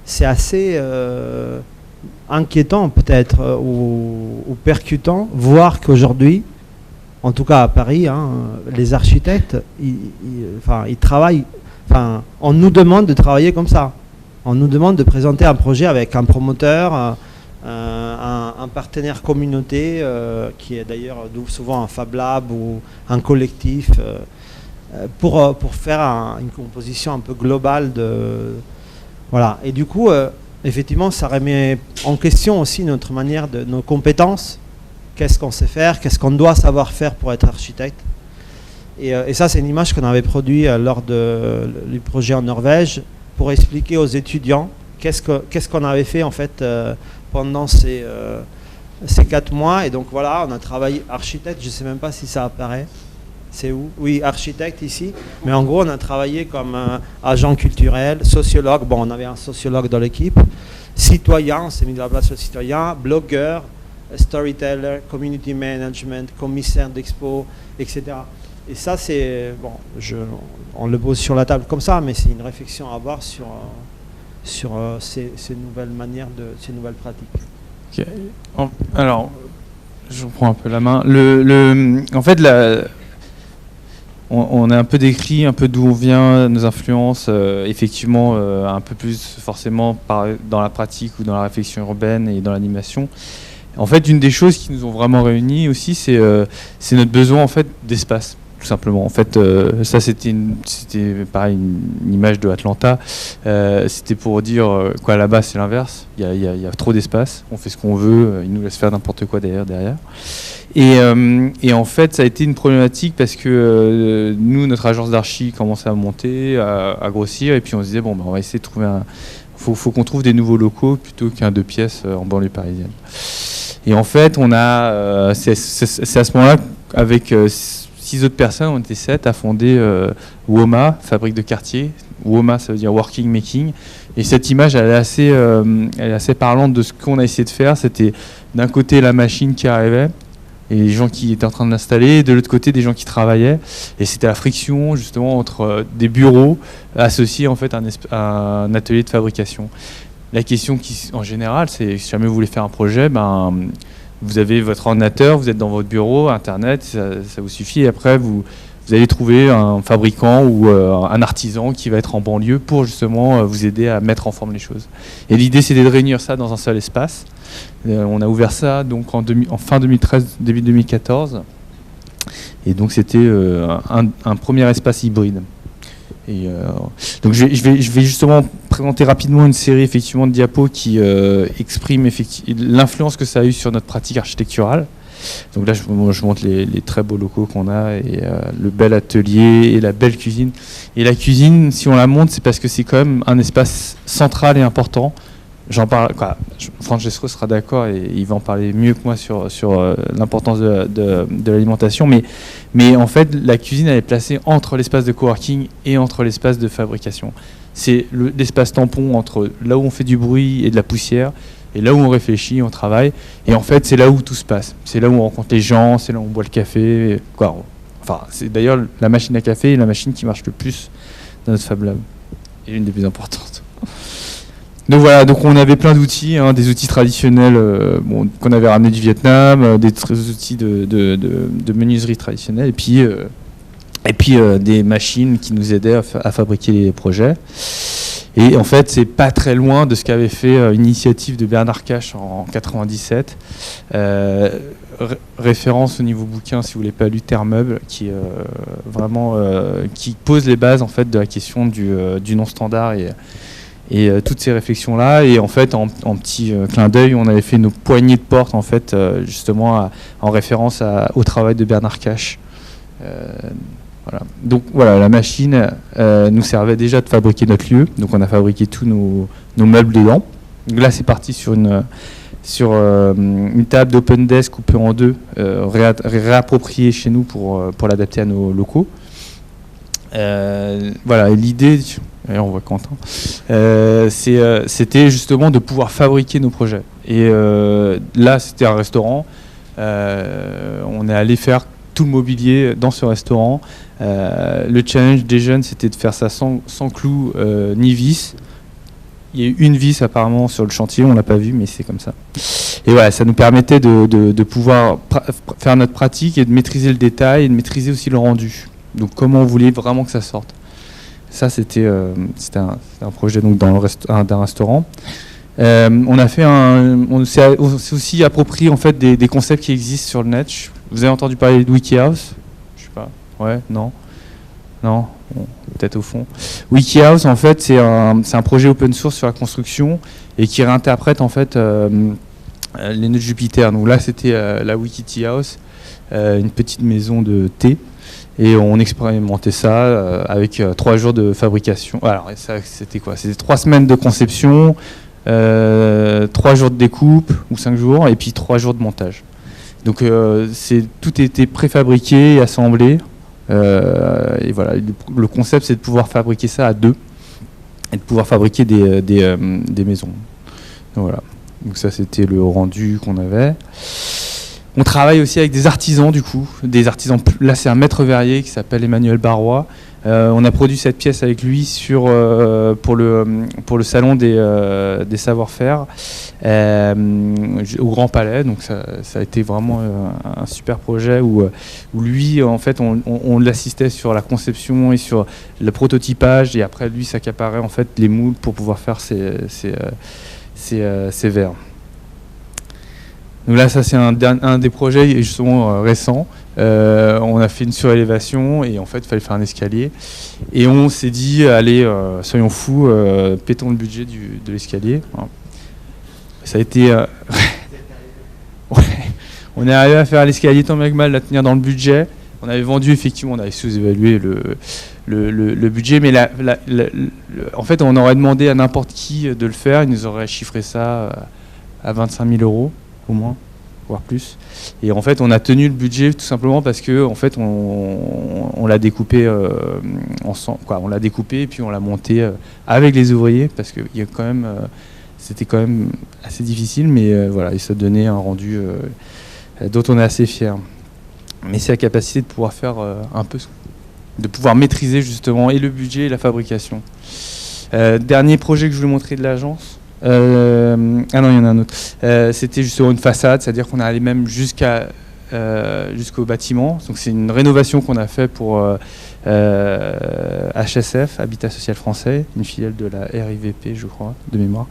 C'est assez inquiétant, peut-être, ou percutant, voir qu'aujourd'hui, en tout cas à Paris, hein, les architectes, ils travaillent. Enfin, on nous demande de travailler comme ça. On nous demande de présenter un projet avec un promoteur, un partenaire communauté qui est d'ailleurs souvent un Fab Lab ou un collectif pour faire une composition un peu globale voilà. Et du coup, effectivement, ça remet en question aussi notre manière de nos compétences. Qu'est-ce qu'on sait faire, qu'est-ce qu'on doit savoir faire pour être architecte. Et ça, c'est une image qu'on avait produite lors du projet en Norvège pour expliquer aux étudiants qu'est-ce qu'on avait fait en fait pendant ces 4 mois. Et donc voilà, on a travaillé architecte, je ne sais même pas si ça apparaît. C'est où? Oui, architecte ici. Mais en gros, on a travaillé comme agent culturel, sociologue. Bon, on avait un sociologue dans l'équipe. Citoyen, on s'est mis de la place au citoyen. Blogueur, storyteller, community management, commissaire d'expo, etc. Et ça, c'est... Bon, on le pose sur la table comme ça, mais c'est une réflexion à avoir sur ces nouvelles manières, ces nouvelles pratiques. Okay. Alors, je reprends un peu la main. En fait, on a un peu décrit un peu d'où on vient, nos influences, effectivement, un peu plus forcément dans la pratique ou dans la réflexion urbaine et dans l'animation. En fait, une des choses qui nous ont vraiment réunis aussi, c'est notre besoin en fait d'espace, tout simplement. En fait, ça c'était pareil une image de Atlanta. C'était pour dire quoi là-bas, c'est l'inverse. Il y a trop d'espace. On fait ce qu'on veut. Ils nous laissent faire n'importe quoi derrière. Et en fait, ça a été une problématique parce que nous, notre agence d'archi commençait à monter, à grossir, et puis on se disait bon, on va essayer de trouver faut qu'on trouve des nouveaux locaux plutôt qu'un 2 pièces en banlieue parisienne. Et en fait, c'est à ce moment-là, avec 6 autres personnes, on était 7, à fonder WOMA, fabrique de quartier. WOMA, ça veut dire Working Making. Et cette image, elle est assez parlante de ce qu'on a essayé de faire. C'était d'un côté la machine qui arrivait, et les gens qui étaient en train de l'installer, et de l'autre côté des gens qui travaillaient. Et c'était la friction justement entre des bureaux associés en fait à un atelier de fabrication. La question en général, c'est si jamais vous voulez faire un projet, vous avez votre ordinateur, vous êtes dans votre bureau, Internet, ça vous suffit. Et après, vous allez trouver un fabricant ou un artisan qui va être en banlieue pour justement vous aider à mettre en forme les choses. Et l'idée, c'était de réunir ça dans un seul espace. On a ouvert ça donc en fin 2013, début 2014. Et donc, c'était un premier espace hybride. Et donc je vais justement présenter rapidement une série effectivement de diapos qui exprime l'influence que ça a eu sur notre pratique architecturale. Donc là je montre les très beaux locaux qu'on a et le bel atelier et la belle cuisine. Et la cuisine, si on la montre, c'est parce que c'est quand même un espace central et important. J'en parle, Francesco sera d'accord et il va en parler mieux que moi sur l'importance de l'alimentation. Mais en fait, la cuisine, elle est placée entre l'espace de coworking et entre l'espace de fabrication. C'est l'espace tampon entre là où on fait du bruit et de la poussière et là où on réfléchit, on travaille. Et en fait, c'est là où tout se passe. C'est là où on rencontre les gens, c'est là où on boit le café. Enfin, c'est d'ailleurs la machine à café est la machine qui marche le plus dans notre Fab Lab. Et l'une des plus importantes. Donc voilà, donc on avait plein d'outils, des outils traditionnels qu'on avait ramenés du Vietnam, des outils de menuiserie traditionnelle, et puis des machines qui nous aidaient à fabriquer les projets. Et en fait, c'est pas très loin de ce qu'avait fait une initiative de Bernard Cache en 97. Référence au niveau bouquin, si vous voulez pas lu, Terre Meuble, qui vraiment qui pose les bases en fait de la question du non standard et toutes ces réflexions-là. Et en fait, en petit clin d'œil, on avait fait nos poignées de porte, en fait, justement, en référence au travail de Bernard Cache. Voilà. Donc voilà, la machine nous servait déjà de fabriquer notre lieu. Donc on a fabriqué tous nos meubles dedans. Donc là, c'est parti sur une table d'open desk coupée en deux, réappropriée chez nous pour l'adapter à nos locaux. Voilà, et l'idée... Et on voit Quentin. C'était justement de pouvoir fabriquer nos projets. Et là, c'était un restaurant. On est allé faire tout le mobilier dans ce restaurant. Le challenge des jeunes, c'était de faire ça sans clous ni vis. Il y a eu une vis apparemment sur le chantier, on l'a pas vu, mais c'est comme ça. Et voilà, ça nous permettait de pouvoir faire notre pratique et de maîtriser le détail et de maîtriser aussi le rendu. Donc comment on voulait vraiment que ça sorte. Ça, c'était un projet donc dans d'un restaurant. On s'est aussi approprié en fait des concepts qui existent sur le net. Vous avez entendu parler de WikiHouse? Je sais pas. Ouais, non, bon, peut-être au fond. WikiHouse, en fait, c'est un projet open source sur la construction et qui réinterprète en fait les nœuds de Jupiter. Donc là, c'était la Wiki House, une petite maison de thé. Et on expérimentait ça avec 3 jours de fabrication. Alors, ça, c'était quoi? C'était 3 semaines de conception, 3 jours de découpe, ou 5 jours, et puis 3 jours de montage. Donc, tout était préfabriqué et assemblé. Et voilà, le concept, c'est de pouvoir fabriquer ça à 2 et de pouvoir fabriquer des maisons. Donc, voilà. Donc ça, c'était le rendu qu'on avait. On travaille aussi avec des artisans, du coup. Des artisans. Là, c'est un maître verrier qui s'appelle Emmanuel Barrois. On a produit cette pièce avec lui pour le salon des savoir-faire au Grand Palais. Donc ça a été vraiment un super projet où lui, en fait, on l'assistait sur la conception et sur le prototypage, et après lui s'accaparait en fait les moules pour pouvoir faire ces verres. Donc là, ça c'est un des projets justement récents. On a fait une surélévation et en fait, il fallait faire un escalier. Et on s'est dit, allez, soyons fous, pétons le budget de l'escalier. Ça a été... ouais. On est arrivé à faire l'escalier tant bien que mal, à tenir dans le budget. On avait vendu, effectivement, on avait sous-évalué le budget, mais en fait, on aurait demandé à n'importe qui de le faire. Il nous aurait chiffré ça à 25 000 € au moins, voire plus. Et en fait, on a tenu le budget tout simplement parce que en fait, on l'a découpé ensemble, quoi. On l'a découpé et puis on l'a monté avec les ouvriers parce que il y a quand même, c'était quand même assez difficile, mais voilà, et ça donnait un rendu dont on est assez fier. Mais c'est la capacité de pouvoir faire un peu, de pouvoir maîtriser justement et le budget et la fabrication. Dernier projet que je voulais montrer de l'agence. Ah non, il y en a un autre. C'était justement une façade, c'est-à-dire qu'on est allé même jusqu'au bâtiment. Donc c'est une rénovation qu'on a fait pour HSF, Habitat Social Français, une filiale de la RIVP, je crois, de mémoire.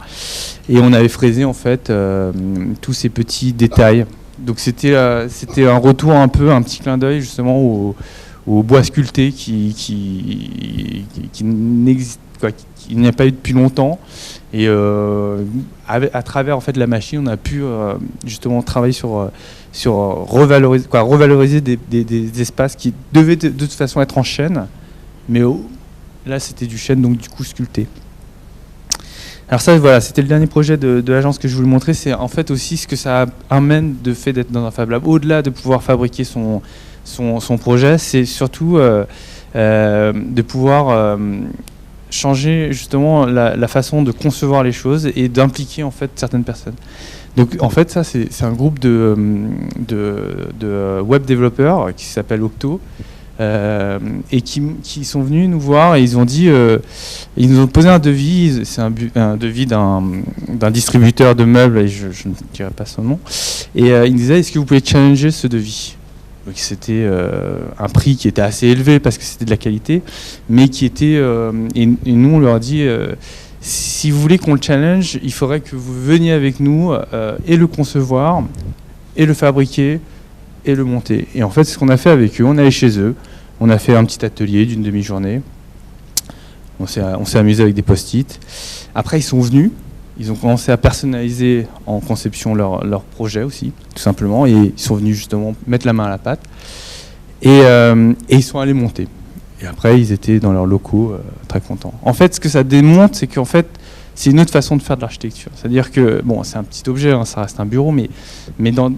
Et on avait fraisé en fait tous ces petits détails. Donc c'était un retour un petit clin d'œil justement au bois sculpté qui n'existe, quoi, qui n'y a pas eu depuis longtemps. Et à travers en fait la machine, on a pu justement travailler sur revaloriser des espaces qui devaient de toute façon être en chêne, mais là c'était du chêne, donc du coup sculpté. Alors ça, voilà, c'était le dernier projet de l'agence que je voulais montrer. C'est en fait aussi ce que ça amène de fait d'être dans un Fab Lab. Au-delà de pouvoir fabriquer son projet, c'est surtout de pouvoir changer justement la façon de concevoir les choses et d'impliquer en fait certaines personnes. Donc en fait ça c'est un groupe de web développeurs qui s'appelle Octo et qui sont venus nous voir et ils ont dit ils nous ont posé un devis. C'est un devis d'un distributeur de meubles et je ne dirai pas son nom, et ils nous disaient est-ce que vous pouvez challenger ce devis. Donc c'était un prix qui était assez élevé parce que c'était de la qualité, mais qui était... et nous, on leur a dit, si vous voulez qu'on le challenge, il faudrait que vous veniez avec nous et le concevoir, et le fabriquer, et le monter. Et en fait, c'est ce qu'on a fait avec eux. On est allé chez eux, on a fait un petit atelier d'une demi-journée, on s'est amusé avec des post-it. Après, ils sont venus. Ils ont commencé à personnaliser en conception leur projet aussi, tout simplement, et ils sont venus justement mettre la main à la pâte, et ils sont allés monter. Et après, ils étaient dans leurs locaux très contents. En fait, ce que ça démontre, c'est qu'en fait, c'est une autre façon de faire de l'architecture. C'est-à-dire que, bon, c'est un petit objet, hein, ça reste un bureau, mais dans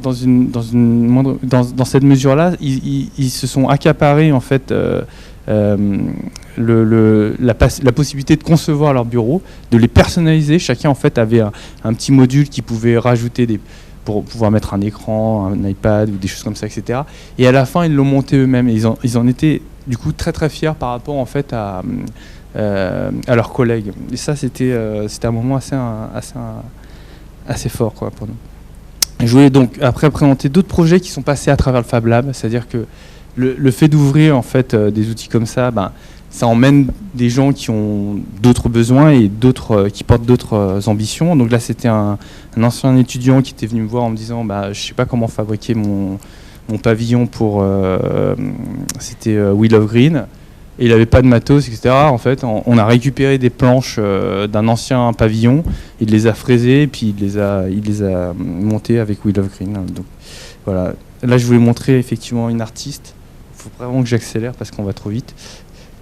cette mesure-là, ils se sont accaparés, en fait, la possibilité de concevoir leur bureau, de les personnaliser. Chacun en fait avait un petit module qui pouvait rajouter pour pouvoir mettre un écran, un iPad ou des choses comme ça, etc. Et à la fin, ils l'ont monté eux-mêmes. Et ils en étaient du coup très très fiers par rapport en fait à leurs collègues. Et ça, c'était un moment assez fort quoi, pour nous. Et je voulais donc après présenter d'autres projets qui sont passés à travers le Fab Lab, c'est-à-dire que le fait d'ouvrir en fait des outils comme ça, ça emmène des gens qui ont d'autres besoins et qui portent d'autres ambitions. Donc là, c'était un ancien étudiant qui était venu me voir en me disant je sais pas comment fabriquer mon pavillon pour c'était Wheel of Green, et il n'avait pas de matos, etc. En fait, on a récupéré des planches d'un ancien pavillon, il les a fraisées, puis il les a montées avec Wheel of Green. Donc voilà. Là, je voulais montrer effectivement une artiste. Il faut vraiment que j'accélère parce qu'on va trop vite.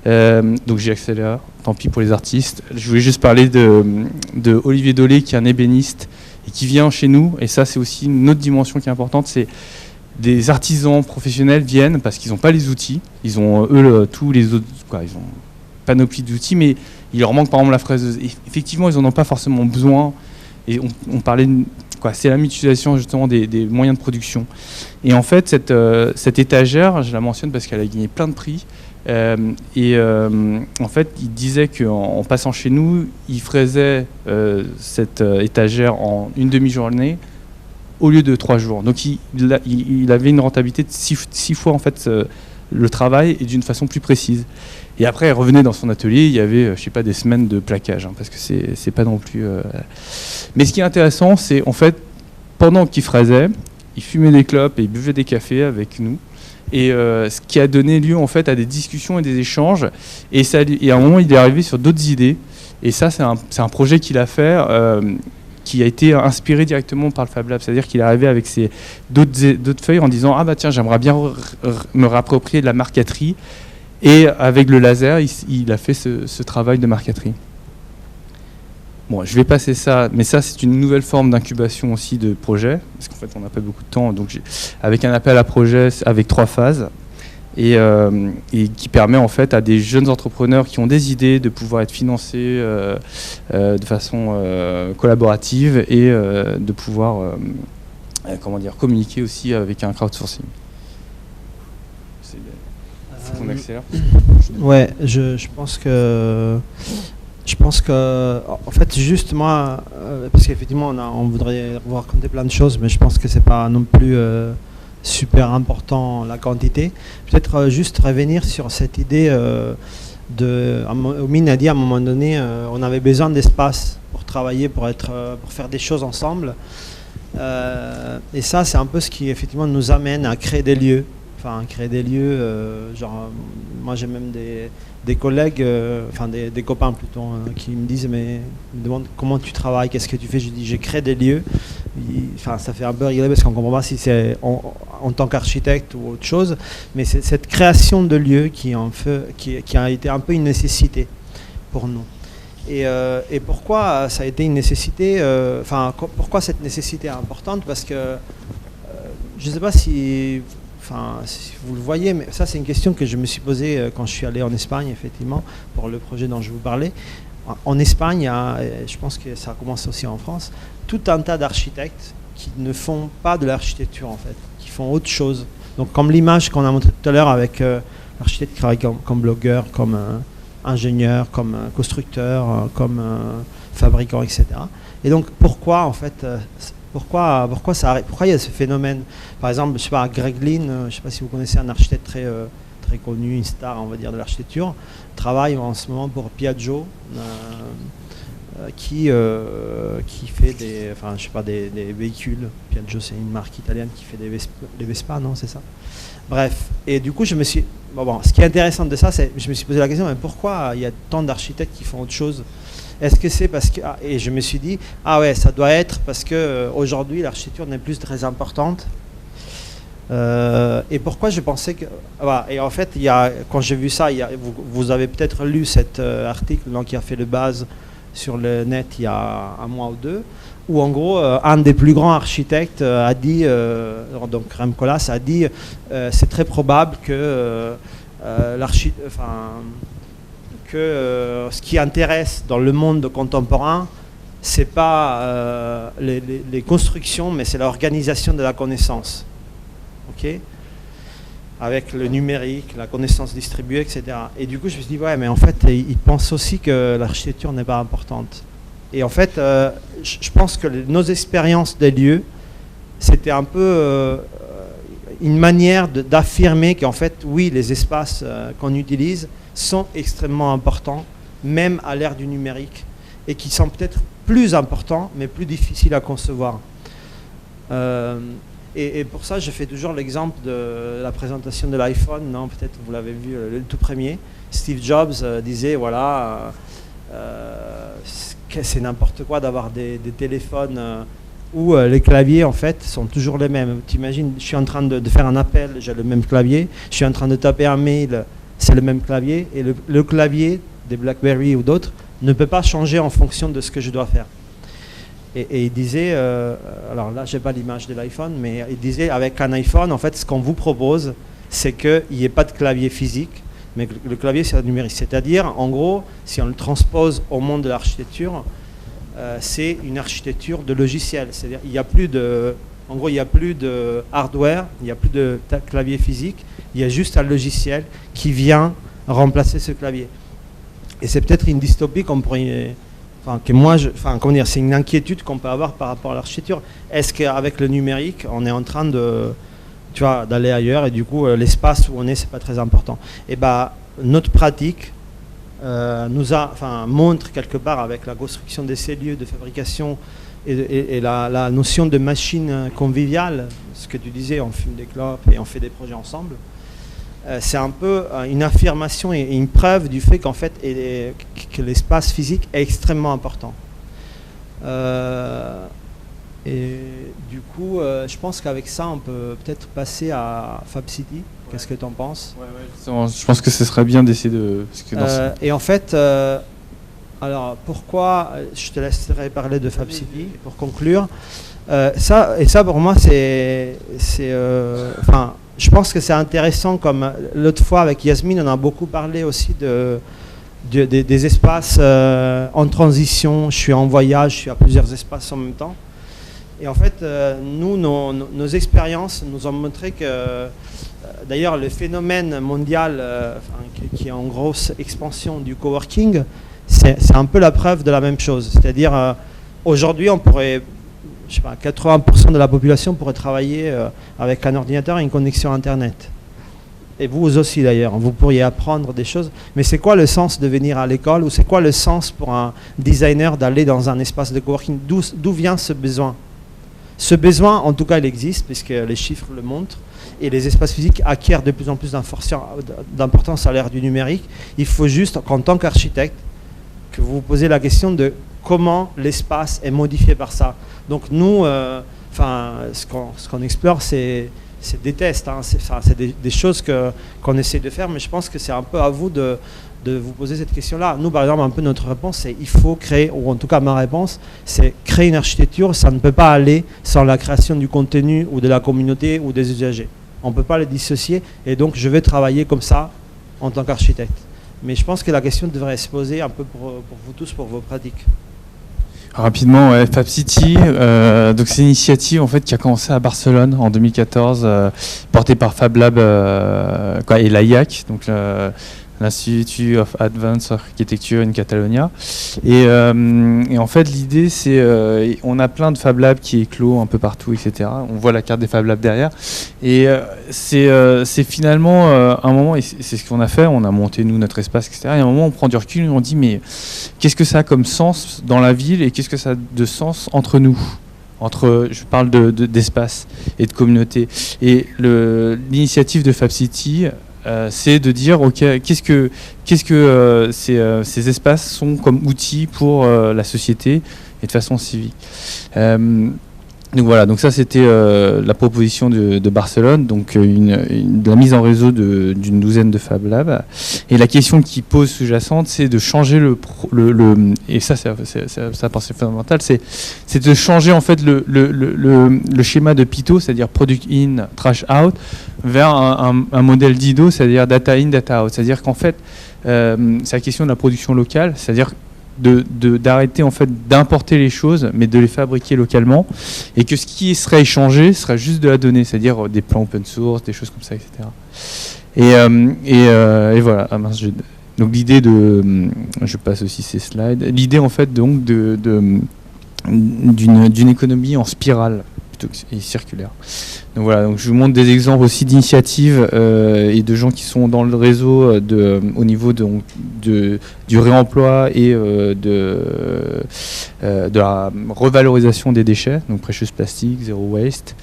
Donc j'accélère, tant pis pour les artistes. Je voulais juste parler de Olivier Dolé, qui est un ébéniste et qui vient chez nous. Et ça, c'est aussi une autre dimension qui est importante. C'est des artisans professionnels viennent parce qu'ils n'ont pas les outils. Ils ont tous les autres, ils ont panoplie d'outils, mais il leur manque par exemple la fraiseuse. Et effectivement, ils n'en ont pas forcément besoin. Et on parlait c'est la mutualisation justement des moyens de production. Et en fait, cette étagère, je la mentionne parce qu'elle a gagné plein de prix. En fait, il disait qu'en passant chez nous, il fraisait cette étagère en une demi-journée au lieu de 3 jours. Donc il avait une rentabilité de 6 fois en fait le travail, et d'une façon plus précise. Et après, il revenait dans son atelier, il y avait, je sais pas, des semaines de plaquage, parce que c'est pas non plus... Mais ce qui est intéressant, c'est en fait, pendant qu'il fraisait, il fumait des clopes et il buvait des cafés avec nous. Et ce qui a donné lieu en fait à des discussions et des échanges. Et à un moment, il est arrivé sur d'autres idées. Et ça, c'est un projet qu'il a fait, qui a été inspiré directement par le Fab Lab. C'est-à-dire qu'il est arrivé avec d'autres feuilles en disant tiens, j'aimerais bien me réapproprier de la marqueterie. Et avec le laser, il a fait ce travail de marqueterie. Bon, je vais passer ça, mais ça, c'est une nouvelle forme d'incubation aussi de projet, parce qu'en fait, on n'a pas beaucoup de temps. Donc, avec un appel à projet avec 3 phases, et qui permet en fait à des jeunes entrepreneurs qui ont des idées de pouvoir être financés de façon collaborative, et de pouvoir communiquer aussi avec un crowdsourcing. Faut qu'on accélère. Ouais, je pense que en fait, juste moi, parce qu'effectivement on voudrait vous raconter plein de choses, mais je pense que c'est pas non plus super important la quantité. Peut-être juste revenir sur cette idée Oumine a dit à un moment donné, on avait besoin d'espace pour travailler, pour faire des choses ensemble. Et ça, c'est un peu ce qui effectivement nous amène à créer des lieux. Enfin, créer des lieux, moi j'ai même des collègues, des copains plutôt, qui me disent, me demandent comment tu travailles, qu'est-ce que tu fais. Je dis, je crée des lieux. Ça fait un peu rigoler parce qu'on ne comprend pas si c'est en tant qu'architecte ou autre chose, mais c'est cette création de lieux qui a été un peu une nécessité pour nous. Et pourquoi ça a été une nécessité, pourquoi cette nécessité est importante? Parce que je ne sais pas si vous le voyez, mais ça c'est une question que je me suis posée quand je suis allé en Espagne, effectivement, pour le projet dont je vous parlais. En Espagne, je pense que ça commence aussi en France, tout un tas d'architectes qui ne font pas de l'architecture en fait, qui font autre chose. Donc comme l'image qu'on a montrée tout à l'heure avec l'architecte qui travaille comme blogueur, comme ingénieur, comme constructeur, comme fabricant, etc. Et donc pourquoi en fait... Pourquoi il y a ce phénomène? Par exemple, je sais pas, Greg Lynn, je ne sais pas si vous connaissez un architecte très connu, une star, on va dire, de l'architecture, travaille en ce moment pour Piaggio, qui fait des véhicules. Piaggio, c'est une marque italienne qui fait des Vespa, non, c'est ça? Bref, et du coup, ce qui est intéressant de ça, c'est je me suis posé la question, mais pourquoi il y a tant d'architectes qui font autre chose? Est-ce que c'est parce que... et je me suis dit, ça doit être parce qu'aujourd'hui, l'architecture n'est plus très importante. Et pourquoi je pensais que... et en fait, quand j'ai vu ça, vous avez peut-être lu cet article qui a fait le buzz sur le net il y a 1 mois ou 2, où en gros, un des plus grands architectes a dit, donc Rem Koolhaas a dit, c'est très probable que que ce qui intéresse dans le monde contemporain c'est pas les constructions, mais c'est l'organisation de la connaissance. Ok ? Avec le numérique, la connaissance distribuée, etc. Et du coup, je me suis dit, ouais, mais en fait, ils pensent aussi que l'architecture n'est pas importante. Et en fait, je pense que nos expériences des lieux, c'était un peu une manière d'affirmer qu'en fait, oui, les espaces qu'on utilise sont extrêmement importants, même à l'ère du numérique, et qui sont peut-être plus importants, mais plus difficiles à concevoir. Et pour ça, je fais toujours l'exemple de la présentation de l'iPhone. Non, peut-être vous l'avez vu, le tout premier. Steve Jobs disait, voilà, c'est n'importe quoi d'avoir des téléphones où les claviers, en fait, sont toujours les mêmes. T'imagines, je suis en train de faire un appel, j'ai le même clavier. Je suis en train de taper un mail, c'est le même clavier. Et le clavier des BlackBerry ou d'autres ne peut pas changer en fonction de ce que je dois faire. Et il disait, alors là, j'ai pas l'image de l'iPhone, mais il disait, avec un iPhone, en fait, ce qu'on vous propose, c'est qu'il n'y ait pas de clavier physique, mais que le clavier, c'est numérique. C'est-à-dire, en gros, si on le transpose au monde de l'architecture, c'est une architecture de logiciel. C'est-à-dire, il n'y a plus de, en gros, il n'y a plus de hardware, il n'y a plus de clavier physique, il y a juste un logiciel qui vient remplacer ce clavier. Et c'est peut-être une dystopie qu'on pourrait... comment dire, c'est une inquiétude qu'on peut avoir par rapport à l'architecture. Est-ce qu'avec le numérique, on est en train d'aller ailleurs et du coup, l'espace où on est, c'est pas très important. Et notre pratique montre quelque part avec la construction de ces lieux de fabrication et la notion de machine conviviale, ce que tu disais, on fume des clopes et on fait des projets ensemble. C'est un peu une affirmation et une preuve du fait qu'en fait que l'espace physique est extrêmement important. Et du coup, je pense qu'avec ça, on peut peut-être passer à FabCity. Qu'est-ce que tu en penses ? Je pense que ce serait bien d'essayer de... Et en fait, alors pourquoi, je te laisserai parler de FabCity pour conclure. Ça pour moi, je pense que c'est intéressant, comme l'autre fois avec Yasmine, on a beaucoup parlé aussi des espaces en transition. Je suis en voyage, je suis à plusieurs espaces en même temps. Et en fait, nous, nos expériences nous ont montré que, d'ailleurs, le phénomène mondial qui est en grosse expansion du coworking, c'est un peu la preuve de la même chose. C'est-à-dire, aujourd'hui, on pourrait... je sais pas, 80% de la population pourrait travailler avec un ordinateur et une connexion Internet. Et vous aussi d'ailleurs, vous pourriez apprendre des choses. Mais c'est quoi le sens de venir à l'école, ou c'est quoi le sens pour un designer d'aller dans un espace de coworking ? D'où vient ce besoin ? Ce besoin, en tout cas, il existe, puisque les chiffres le montrent, et les espaces physiques acquièrent de plus en plus d'importance à l'ère du numérique. Il faut juste, en tant qu'architecte, que vous vous posez la question de comment l'espace est modifié par ça. Donc nous, ce qu'on explore, c'est des tests, hein. C'est des choses qu'on essaie de faire, mais je pense que c'est un peu à vous de vous poser cette question-là. Nous, par exemple, un peu notre réponse, c'est il faut créer, ou en tout cas ma réponse, c'est créer une architecture. Ça ne peut pas aller sans la création du contenu ou de la communauté ou des usagers. On ne peut pas les dissocier, et donc je vais travailler comme ça en tant qu'architecte. Mais je pense que la question devrait se poser un peu pour vous tous, pour vos pratiques. Rapidement, ouais, FabCity, donc c'est une initiative en fait qui a commencé à Barcelone en 2014, portée par FabLab et l'AIAC, donc l'Institut of Advanced Architecture in Catalonia. Et en fait, l'idée, c'est on a plein de Fab Labs qui éclosent un peu partout, etc. On voit la carte des Fab Labs derrière. Et c'est finalement un moment, et c'est ce qu'on a fait, on a monté, nous, notre espace, etc. Et à un moment, on prend du recul et on dit, mais qu'est-ce que ça a comme sens dans la ville et qu'est-ce que ça a de sens entre nous ? Je parle d'espace et de communauté. Et l'initiative de FabCity, c'est de dire, ok, qu'est-ce que ces espaces sont comme outils pour la société et de façon civique. Donc voilà, donc ça c'était la proposition de Barcelone, donc la mise en réseau d'une douzaine de Fab Labs. Et la question qui pose sous-jacente, c'est de changer et ça c'est la pensée fondamentale, c'est de changer en fait le schéma de PITO, c'est-à-dire Product In, Trash Out, vers un modèle d'IDO, c'est-à-dire Data In, Data Out. C'est-à-dire qu'en fait, c'est la question de la production locale, c'est-à dire d'arrêter en fait d'importer les choses, mais de les fabriquer localement, et que ce qui serait échangé serait juste de la donnée, c'est-à-dire des plans open source, des choses comme ça, etc. Et voilà. Ah mince, donc l'idée je passe aussi ces slides. L'idée en fait donc d'une économie en spirale plutôt que circulaire. Donc voilà, donc je vous montre des exemples aussi d'initiatives et de gens qui sont dans le réseau au niveau du réemploi et de la revalorisation des déchets, donc Precious Plastic, Zero Waste,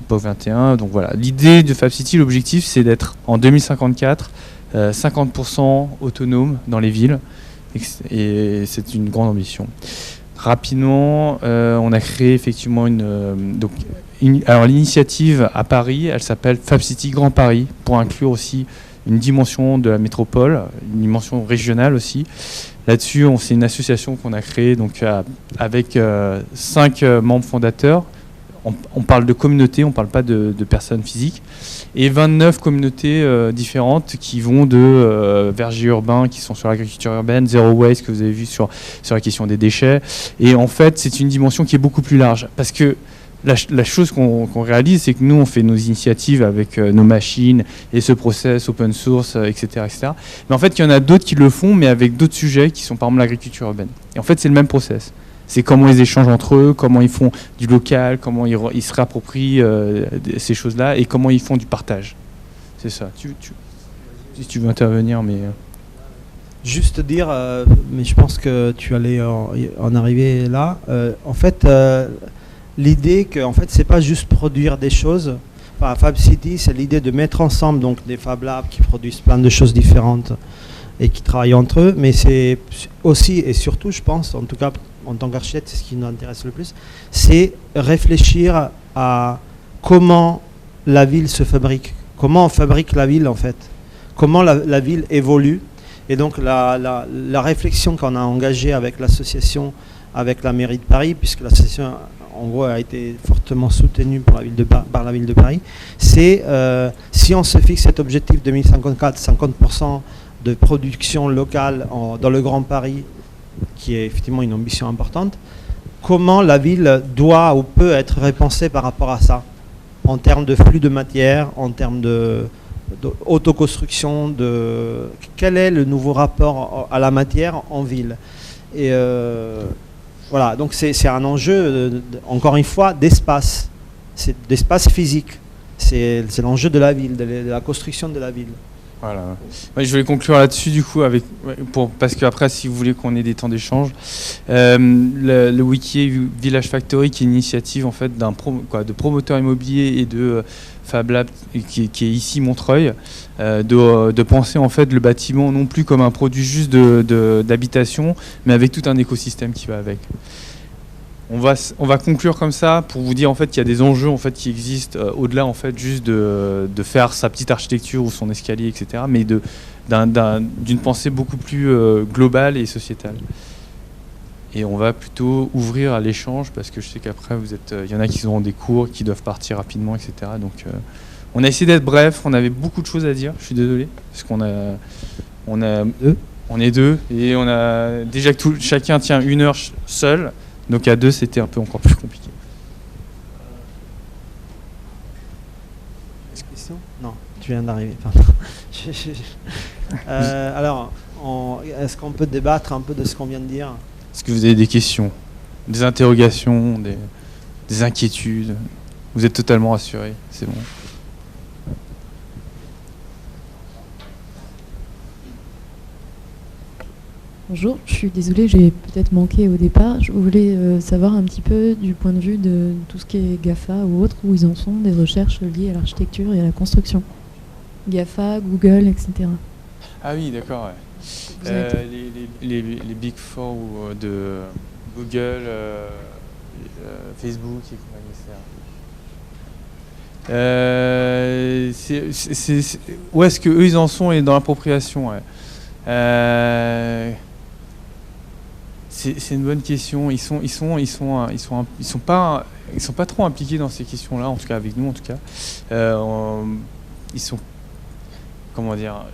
POC 21. Donc voilà, l'idée de FabCity, l'objectif c'est d'être en 2054 50% autonome dans les villes, et c'est une grande ambition. Rapidement, on a créé effectivement alors l'initiative à Paris, elle s'appelle FabCity Grand Paris, pour inclure aussi une dimension de la métropole, une dimension régionale aussi. Là-dessus, c'est une association qu'on a créée donc, avec 5 membres fondateurs. On parle de communautés, on ne parle pas de personnes physiques. Et 29 communautés différentes qui vont de vergers urbains qui sont sur l'agriculture urbaine, Zero Waste que vous avez vu sur la question des déchets. Et en fait, c'est une dimension qui est beaucoup plus large. Parce que la chose qu'on réalise, c'est que nous, on fait nos initiatives avec nos machines et ce process open source, etc., etc. Mais en fait, il y en a d'autres qui le font, mais avec d'autres sujets qui sont par exemple l'agriculture urbaine. Et en fait, c'est le même process. C'est comment ils échangent entre eux, comment ils font du local, comment ils se réapproprient ces choses-là et comment ils font du partage. C'est ça. Si tu veux intervenir, mais... Juste dire, mais je pense que tu allais en arriver là. En fait, l'idée que en fait, c'est pas juste produire des choses. Enfin, FabCity, c'est l'idée de mettre ensemble donc, des Fab Labs qui produisent plein de choses différentes et qui travaillent entre eux. Mais c'est aussi et surtout, je pense, en tout cas, en tant qu'architecte, c'est ce qui nous intéresse le plus, c'est réfléchir à comment la ville se fabrique, comment on fabrique la ville en fait, comment la ville évolue. Et donc la réflexion qu'on a engagée avec l'association, avec la mairie de Paris, puisque l'association en gros a été fortement soutenue par la ville de Paris, c'est si on se fixe cet objectif 2054, 50% de production locale dans le Grand Paris, qui est effectivement une ambition importante, comment la ville doit ou peut être repensée par rapport à ça, en termes de flux de matière, en termes d'autoconstruction, quel est le nouveau rapport à la matière en ville. Et voilà, donc c'est un enjeu, encore une fois, d'espace, c'est d'espace physique, c'est l'enjeu de la ville, de la construction de la ville. Voilà. Ouais, je voulais conclure là-dessus du coup parce qu'après si vous voulez qu'on ait des temps d'échange, le Wiki Village Factory qui est une initiative en fait de promoteurs immobiliers et de Fab Lab qui est ici Montreuil, de penser en fait le bâtiment non plus comme un produit juste d'habitation, mais avec tout un écosystème qui va avec. On va conclure comme ça pour vous dire en fait qu'il y a des enjeux en fait qui existent au-delà en fait juste de faire sa petite architecture ou son escalier, etc. Mais d'une pensée beaucoup plus globale et sociétale. Et on va plutôt ouvrir à l'échange parce que je sais qu'après il y en a qui auront des cours, qui doivent partir rapidement, etc. Donc on a essayé d'être bref. On avait beaucoup de choses à dire. Je suis désolé parce qu'on est deux et on a déjà que chacun tient 1 heure seul. Donc à 2, c'était un peu encore plus compliqué. Question ? Non, tu viens d'arriver. Alors, est-ce qu'on peut débattre un peu de ce qu'on vient de dire ? Est-ce que vous avez des questions, des interrogations, des inquiétudes ? Vous êtes totalement rassurés, c'est bon. Bonjour, je suis désolée, j'ai peut-être manqué au départ. Je voulais savoir un petit peu du point de vue de tout ce qui est GAFA ou autre, où ils en sont des recherches liées à l'architecture et à la construction. GAFA, Google, etc. Ah oui, d'accord. Ouais. Les Big Four de Google, Facebook et compagnie. Où est-ce qu'eux ils en sont et dans l'appropriation, ouais. C'est une bonne question. Ils sont pas trop impliqués dans ces questions-là, en tout cas avec nous, en tout cas. Ils sont, comment dire,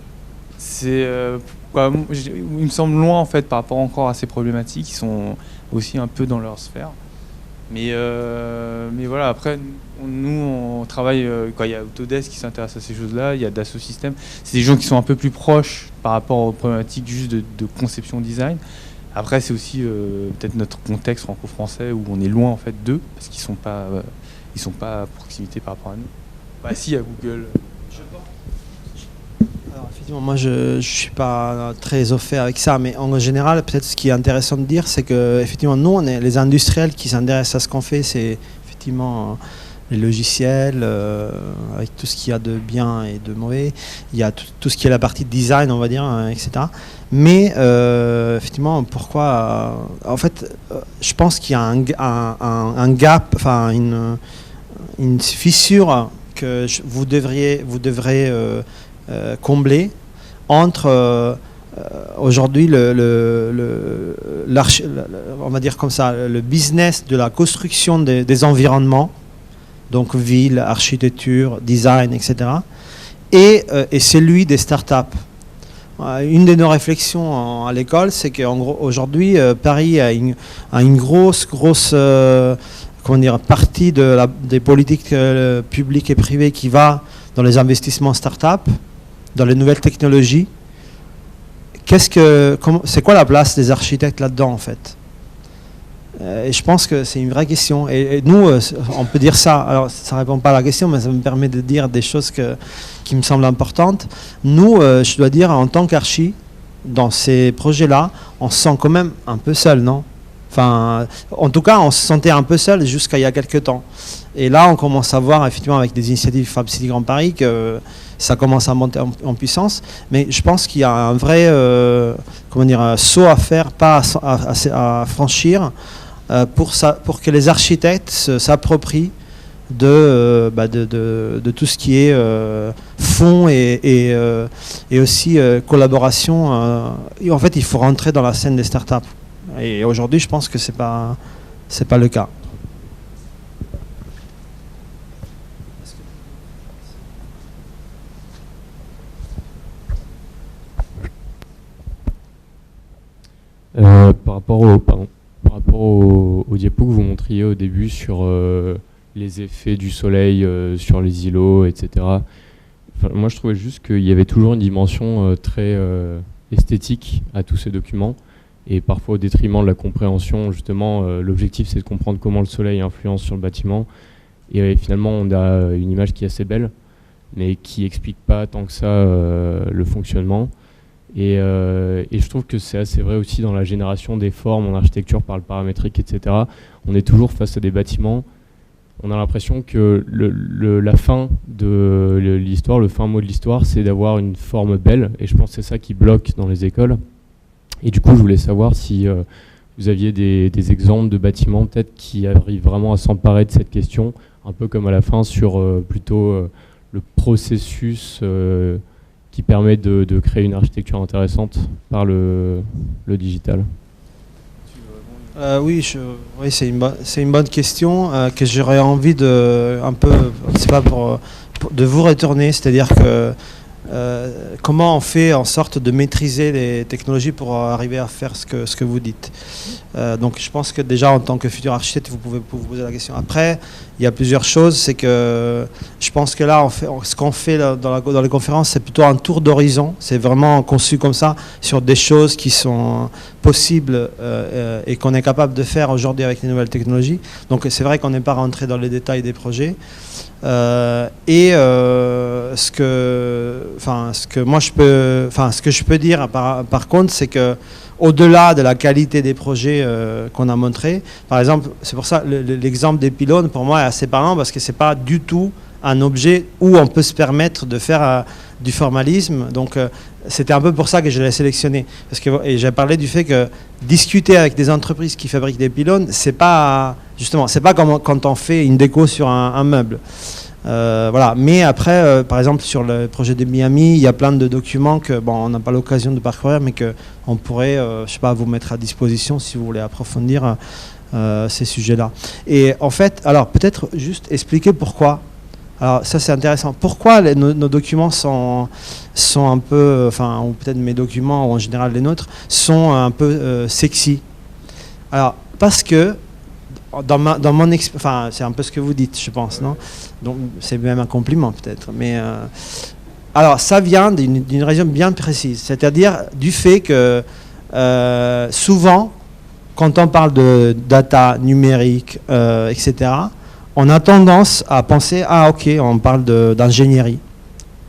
il me semble loin en fait par rapport encore à ces problématiques qui sont aussi un peu dans leur sphère. Mais voilà, après, nous, on travaille, quand il y a Autodesk qui s'intéresse à ces choses-là, il y a Dassault Systèmes. C'est des gens qui sont un peu plus proches par rapport aux problématiques juste de conception design. Après, c'est aussi peut-être notre contexte franco-français où on est loin en fait d'eux, parce qu'ils sont pas à proximité par rapport à nous. Bah si, à Google. Alors, effectivement, moi je suis pas très au fait avec ça, mais en général, peut-être ce qui est intéressant de dire, c'est que effectivement, nous, on est les industriels qui s'intéressent à ce qu'on fait, c'est effectivement les logiciels, avec tout ce qu'il y a de bien et de mauvais. Il y a tout ce qui est la partie design, on va dire, etc. Mais effectivement, pourquoi en fait, je pense qu'il y a un gap, enfin une fissure que vous devrez combler entre aujourd'hui on va dire comme ça, le business de la construction des environnements, donc ville, architecture, design, etc. Et celui des startups. Une de nos réflexions à l'école, c'est qu'en gros aujourd'hui Paris a une grosse comment dire, partie des politiques publiques et privées qui va dans les investissements start-up, dans les nouvelles technologies. C'est quoi la place des architectes là-dedans en fait? Et je pense que c'est une vraie question. Et nous, on peut dire ça. Alors, ça ne répond pas à la question, mais ça me permet de dire des choses qui me semblent importantes. Nous, je dois dire, en tant qu'archi, dans ces projets-là, on se sent quand même un peu seul, non? Enfin, en tout cas, on se sentait un peu seul jusqu'à il y a quelques temps. Et là, on commence à voir, effectivement, avec des initiatives Fab City Grand Paris, que ça commence à monter en puissance. Mais je pense qu'il y a un vrai saut à faire, pas à franchir, pour que les architectes s'approprient de tout ce qui est fonds et aussi collaboration. Et en fait, il faut rentrer dans la scène des startups. Et aujourd'hui, je pense que c'est pas le cas. Par rapport au diapo que vous montriez au début sur les effets du soleil sur les îlots, etc. Enfin, moi, je trouvais juste qu'il y avait toujours une dimension très esthétique à tous ces documents, et parfois au détriment de la compréhension. Justement, l'objectif, c'est de comprendre comment le soleil influence sur le bâtiment, et finalement, on a une image qui est assez belle, mais qui explique pas tant que ça le fonctionnement. Et je trouve que c'est assez vrai aussi dans la génération des formes en architecture par le paramétrique, etc. On est toujours face à des bâtiments. On a l'impression que la fin de l'histoire, le fin mot de l'histoire, c'est d'avoir une forme belle. Et je pense que c'est ça qui bloque dans les écoles. Et du coup, je voulais savoir si vous aviez des exemples de bâtiments peut-être qui arrivent vraiment à s'emparer de cette question, un peu comme à la fin sur plutôt le processus qui permet de créer une architecture intéressante par le digital. Oui, c'est une bonne question que j'aurais envie de vous retourner, c'est-à-dire que comment on fait en sorte de maîtriser les technologies pour arriver à faire ce que vous dites. Donc je pense que déjà en tant que futur architecte, vous pouvez vous poser la question. Après, il y a plusieurs choses. C'est que je pense que là, ce qu'on fait dans les conférences, c'est plutôt un tour d'horizon. C'est vraiment conçu comme ça sur des choses qui sont possibles et qu'on est capable de faire aujourd'hui avec les nouvelles technologies. Donc c'est vrai qu'on n'est pas rentré dans les détails des projets. Ce que je peux dire par contre, c'est que au-delà de la qualité des projets qu'on a montrés, par exemple, c'est pour ça l'exemple des pylônes pour moi est assez parlant, parce que c'est pas du tout un objet où on peut se permettre de faire du formalisme. Donc c'était un peu pour ça que je l'ai sélectionné, et j'ai parlé du fait que discuter avec des entreprises qui fabriquent des pylônes, c'est pas comme quand on fait une déco sur un meuble. Voilà. Mais après, par exemple, sur le projet de Miami, il y a plein de documents que on n'a pas l'occasion de parcourir, mais qu'on pourrait, vous mettre à disposition si vous voulez approfondir ces sujets-là. Et en fait, alors peut-être juste expliquer pourquoi Alors ça c'est intéressant. Pourquoi nos documents sont un peu, enfin, ou peut-être mes documents, ou en général les nôtres, sont un peu sexy? Alors, parce que dans mon enfin, c'est un peu ce que vous dites, je pense, non? Donc c'est même un compliment peut-être. Mais alors ça vient d'une raison bien précise, c'est-à-dire du fait que souvent, quand on parle de data numérique, etc., on a tendance à penser, ah ok, on parle d'ingénierie,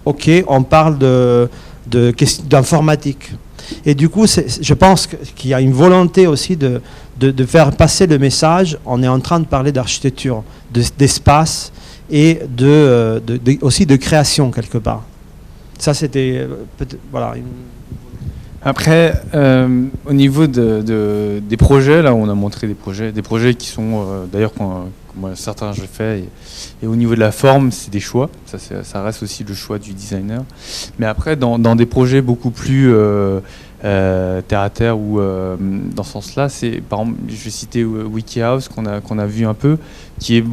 ok, on parle d'informatique. Et du coup, je pense qu'il y a une volonté aussi de faire passer le message. On est en train de parler d'architecture, d'espace et aussi de création quelque part. Ça, c'était voilà. Après, au niveau des projets, là, on a montré des projets qui sont d'ailleurs moi, certains je fais, et au niveau de la forme, c'est des choix. Ça reste aussi le choix du designer. Mais après, dans des projets beaucoup plus terre à terre ou dans ce sens-là, c'est par exemple, je vais citer WikiHouse qu'on a vu un peu, qui est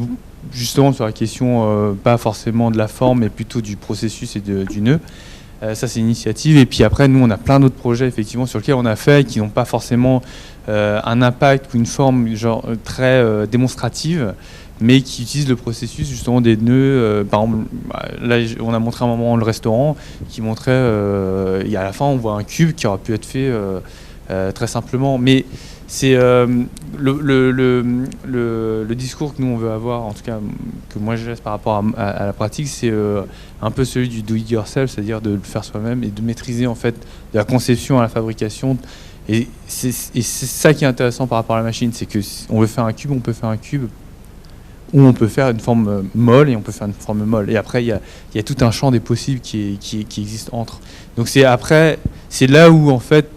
justement sur la question pas forcément de la forme, mais plutôt du processus et du nœud. Ça, c'est une initiative. Et puis après, nous, on a plein d'autres projets, effectivement, sur lesquels on a fait, qui n'ont pas forcément un impact ou une forme genre, très démonstrative, mais qui utilisent le processus, justement, des nœuds. Par exemple, là, on a montré un moment le restaurant, qui montrait, à la fin, on voit un cube qui aura pu être fait très simplement. Mais c'est le discours que nous on veut avoir, en tout cas que moi je laisse par rapport à la pratique, c'est un peu celui du do it yourself, c'est-à-dire de le faire soi-même et de maîtriser en fait de la conception à la fabrication. Et c'est ça qui est intéressant par rapport à la machine, c'est que si on veut faire un cube, on peut faire un cube, ou on peut faire une forme molle et on peut faire une forme molle. Et après il y a tout un champ des possibles qui existe entre. Donc c'est là où en fait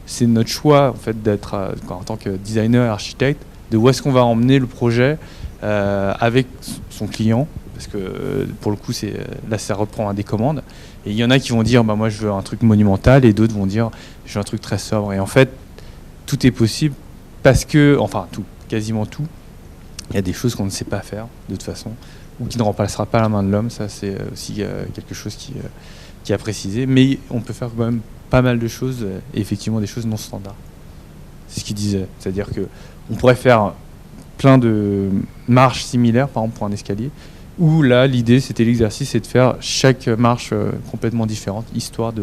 c'est notre choix en fait d'être en tant que designer et architecte, de où est-ce qu'on va emmener le projet avec son client, parce que pour le coup là ça reprend des commandes, et il y en a qui vont dire bah moi je veux un truc monumental, et d'autres vont dire je veux un truc très sobre. Et en fait tout est possible parce que quasiment tout, il y a des choses qu'on ne sait pas faire de toute façon, ou qui ne remplacera pas la main de l'homme. Ça c'est aussi quelque chose qui est à préciser, mais on peut faire quand même pas mal de choses, et effectivement des choses non standards. C'est ce qu'il disait, c'est-à-dire qu'on pourrait faire plein de marches similaires, par exemple pour un escalier, où là l'idée c'était l'exercice, c'est de faire chaque marche complètement différente, histoire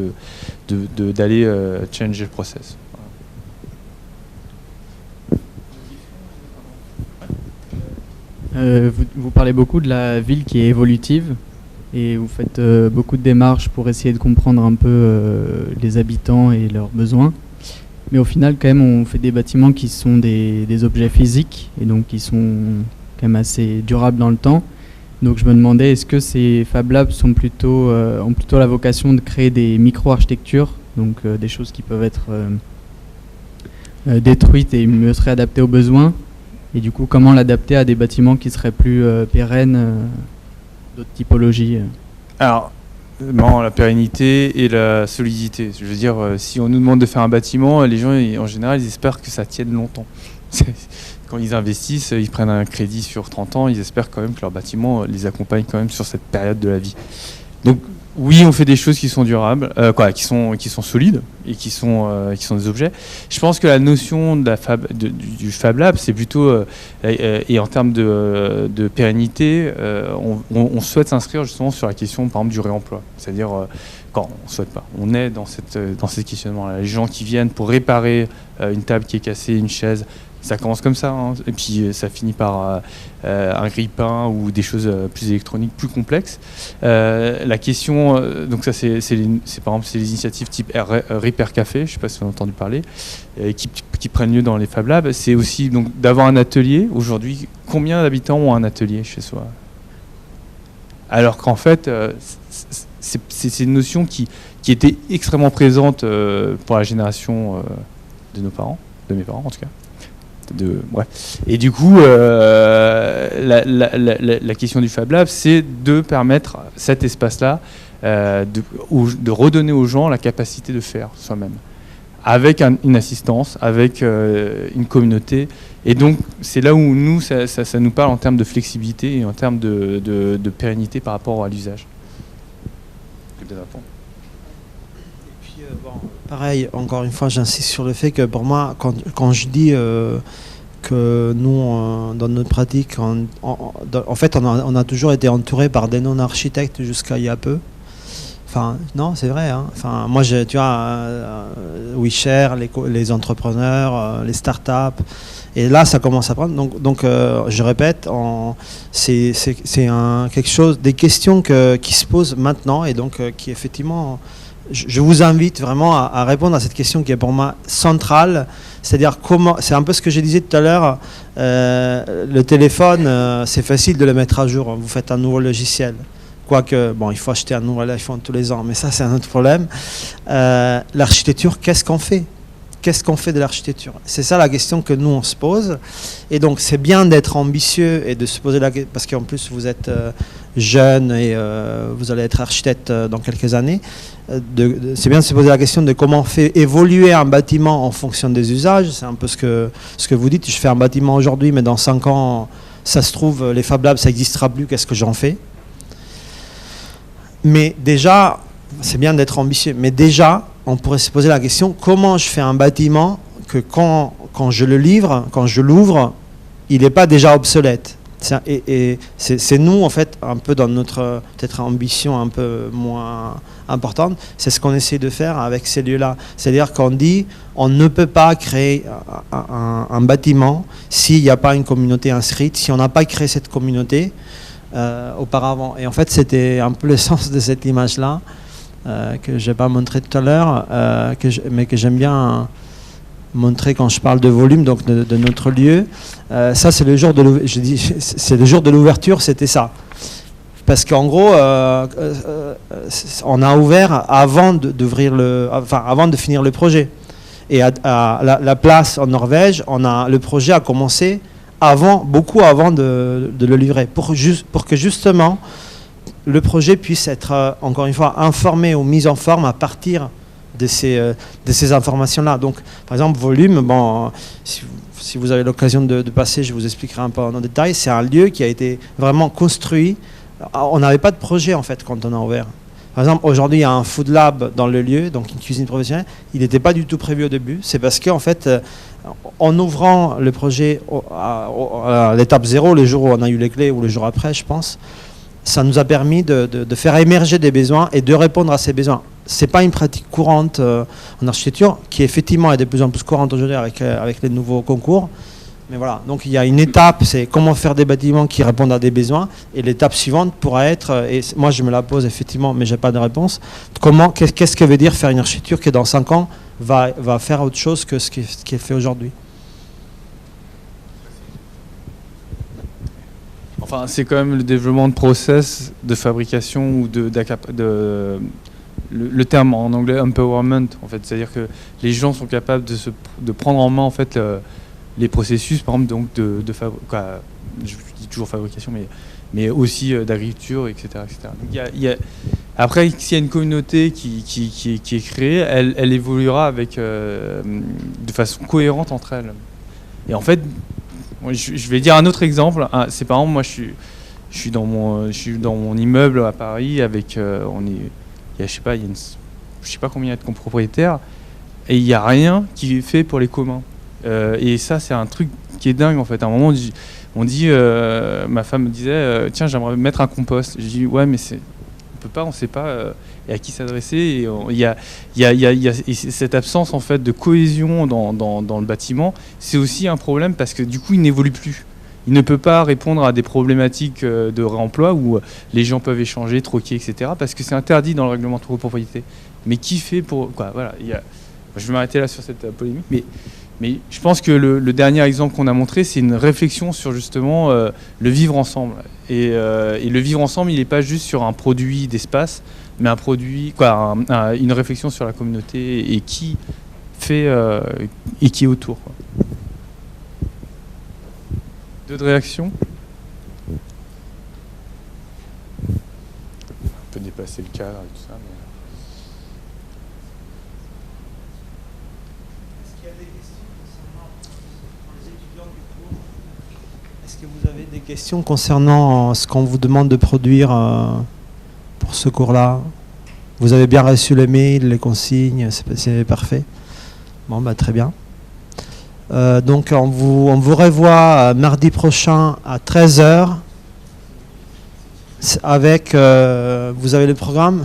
d'aller changer le process. Vous parlez beaucoup de la ville qui est évolutive, et vous faites beaucoup de démarches pour essayer de comprendre un peu les habitants et leurs besoins. Mais au final, quand même, on fait des bâtiments qui sont des objets physiques, et donc qui sont quand même assez durables dans le temps. Donc je me demandais, est-ce que ces Fab Labs ont plutôt la vocation de créer des micro-architectures, donc des choses qui peuvent être détruites et mieux seraient adaptées aux besoins, et du coup, comment l'adapter à des bâtiments qui seraient plus pérennes, d'autres typologies? Alors, la pérennité et la solidité. Je veux dire, si on nous demande de faire un bâtiment, les gens, en général, ils espèrent que ça tienne longtemps. Quand ils investissent, ils prennent un crédit sur 30 ans, ils espèrent quand même que leur bâtiment les accompagne quand même sur cette période de la vie. Donc, oui, on fait des choses qui sont durables, qui sont solides et qui sont des objets. Je pense que la notion de du Fab Lab, c'est plutôt, et en termes de pérennité, on souhaite s'inscrire justement sur la question, par exemple, du réemploi. C'est-à-dire, quand on ne souhaite pas, on est dans ces questionnements-là. Les gens qui viennent pour réparer une table qui est cassée, une chaise, ça commence comme ça, hein, et puis ça finit par un grille-pain ou des choses plus électroniques, plus complexes. La question, donc ça c'est par exemple c'est les initiatives type Repair Café, je ne sais pas si vous avez entendu parler, qui prennent lieu dans les Fab Labs. C'est aussi donc d'avoir un atelier. Aujourd'hui, combien d'habitants ont un atelier chez soi? Alors qu'en fait, c'est une notion qui était extrêmement présente pour la génération de nos parents, de mes parents en tout cas. Et du coup, la question du Fab Lab, c'est de permettre cet espace-là, de redonner aux gens la capacité de faire soi-même. avec une assistance, avec une communauté. Et donc, c'est là où nous, ça nous parle en termes de flexibilité et en termes de pérennité par rapport à l'usage. Et puis, pareil, encore une fois, j'insiste sur le fait que pour moi, quand je dis que nous, dans notre pratique, en fait, on a toujours été entouré par des non-architectes jusqu'à il y a peu. Enfin, non, c'est vrai. Hein. Enfin, moi, tu vois, WeShare, les entrepreneurs, les startups, et là, ça commence à prendre. Donc je répète, c'est quelque chose, des questions qui se posent maintenant, et donc qui effectivement, je vous invite vraiment à répondre à cette question qui est pour moi centrale. C'est-à-dire comment, c'est un peu ce que je disais tout à l'heure. Le téléphone, c'est facile de le mettre à jour. Vous faites un nouveau logiciel. Quoique, bon, il faut acheter un nouvel iPhone tous les ans, mais ça, c'est un autre problème. L'architecture, qu'est-ce qu'on fait ? Qu'est-ce qu'on fait de l'architecture ? C'est ça la question que nous, on se pose. Et donc, c'est bien d'être ambitieux et de se poser la question, parce qu'en plus, vous êtes jeune et vous allez être architecte dans quelques années. C'est bien de se poser la question de comment on fait évoluer un bâtiment en fonction des usages. C'est un peu ce que vous dites. Je fais un bâtiment aujourd'hui, mais dans 5 ans, ça se trouve, les Fab Labs, ça n'existera plus. Qu'est-ce que j'en fais ? Mais déjà, c'est bien d'être ambitieux, mais déjà, on pourrait se poser la question, comment je fais un bâtiment que quand je le livre, quand je l'ouvre, il n'est pas déjà obsolète. Et c'est nous, en fait, un peu dans notre peut-être ambition un peu moins importante, c'est ce qu'on essaie de faire avec ces lieux-là. C'est-à-dire qu'on dit, on ne peut pas créer un bâtiment s'il n'y a pas une communauté inscrite, si on n'a pas créé cette communauté auparavant. Et en fait, c'était un peu le sens de cette image-là, que je n'ai pas montré tout à l'heure, mais que j'aime bien montrer quand je parle de volume, donc de notre lieu. Ça, c'est le jour de l'ouverture, c'était ça. Parce qu'en gros, on a ouvert avant de finir le projet. Et à la place en Norvège, le projet a commencé beaucoup avant de le livrer, pour que justement le projet puisse être, encore une fois, informé ou mis en forme à partir de ces informations-là. Donc, par exemple, volume, bon, si vous avez l'occasion de passer, je vous expliquerai un peu en détail. C'est un lieu qui a été vraiment construit. On n'avait pas de projet, en fait, quand on a ouvert. Par exemple, aujourd'hui, il y a un food lab dans le lieu, donc une cuisine professionnelle. Il n'était pas du tout prévu au début. C'est parce qu'en fait, en ouvrant le projet à l'étape 0, le jour où on a eu les clés, ou le jour après, je pense, ça nous a permis de faire émerger des besoins et de répondre à ces besoins. Ce n'est pas une pratique courante en architecture, qui effectivement est de plus en plus courante aujourd'hui avec les nouveaux concours. Mais voilà, donc il y a une étape, c'est comment faire des bâtiments qui répondent à des besoins. Et l'étape suivante pourra être, et moi je me la pose effectivement, mais je n'ai pas de réponse, qu'est-ce que veut dire faire une architecture qui dans 5 ans va faire autre chose que ce qui est fait aujourd'hui. Enfin, c'est quand même le développement de process de fabrication ou le terme en anglais empowerment, en fait, c'est-à-dire que les gens sont capables de prendre en main en fait les processus, par exemple, donc je dis toujours fabrication, mais aussi d'agriculture, etc., etc. Donc, après, s'il y a une communauté qui est créée, elle évoluera de façon cohérente entre elles. Et en fait, je vais dire un autre exemple. C'est par exemple, moi, je suis dans mon immeuble à Paris avec, je sais pas combien il y a de copropriétaires, et il n'y a rien qui est fait pour les communs. Et ça, c'est un truc qui est dingue en fait. À un moment, ma femme me disait, tiens, j'aimerais mettre un compost. Je dis, ouais, mais on peut pas, on sait pas et à qui s'adresser. Et il y a cette absence en fait de cohésion dans le bâtiment. C'est aussi un problème parce que du coup, il n'évolue plus. Il ne peut pas répondre à des problématiques de réemploi où les gens peuvent échanger, troquer, etc. Parce que c'est interdit dans le règlement de copropriété. Mais qui fait pour quoi ? Voilà. Je vais m'arrêter là sur cette polémique, mais je pense que le dernier exemple qu'on a montré, c'est une réflexion sur justement le vivre ensemble. Et le vivre ensemble, il n'est pas juste sur un produit d'espace, mais une réflexion sur la communauté et qui fait et qui est autour. Quoi. D'autres réactions ? On peut dépasser le cadre et tout ça. Est-ce que vous avez des questions concernant ce qu'on vous demande de produire pour ce cours-là? Vous avez bien reçu les mails, les consignes, c'est parfait. Bon, bah, très bien. Donc on vous revoit mardi prochain à 13h avec... vous avez le programme?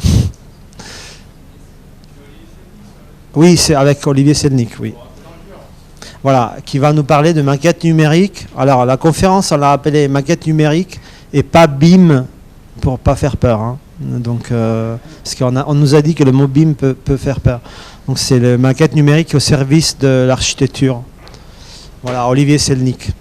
Oui, c'est avec Olivier Selnik, oui. Voilà, qui va nous parler de maquette numérique. Alors la conférence, on l'a appelée maquette numérique et pas BIM pour pas faire peur. Hein. Donc, parce on nous a dit que le mot BIM peut faire peur. Donc c'est le maquette numérique au service de l'architecture. Voilà, Olivier Selnik.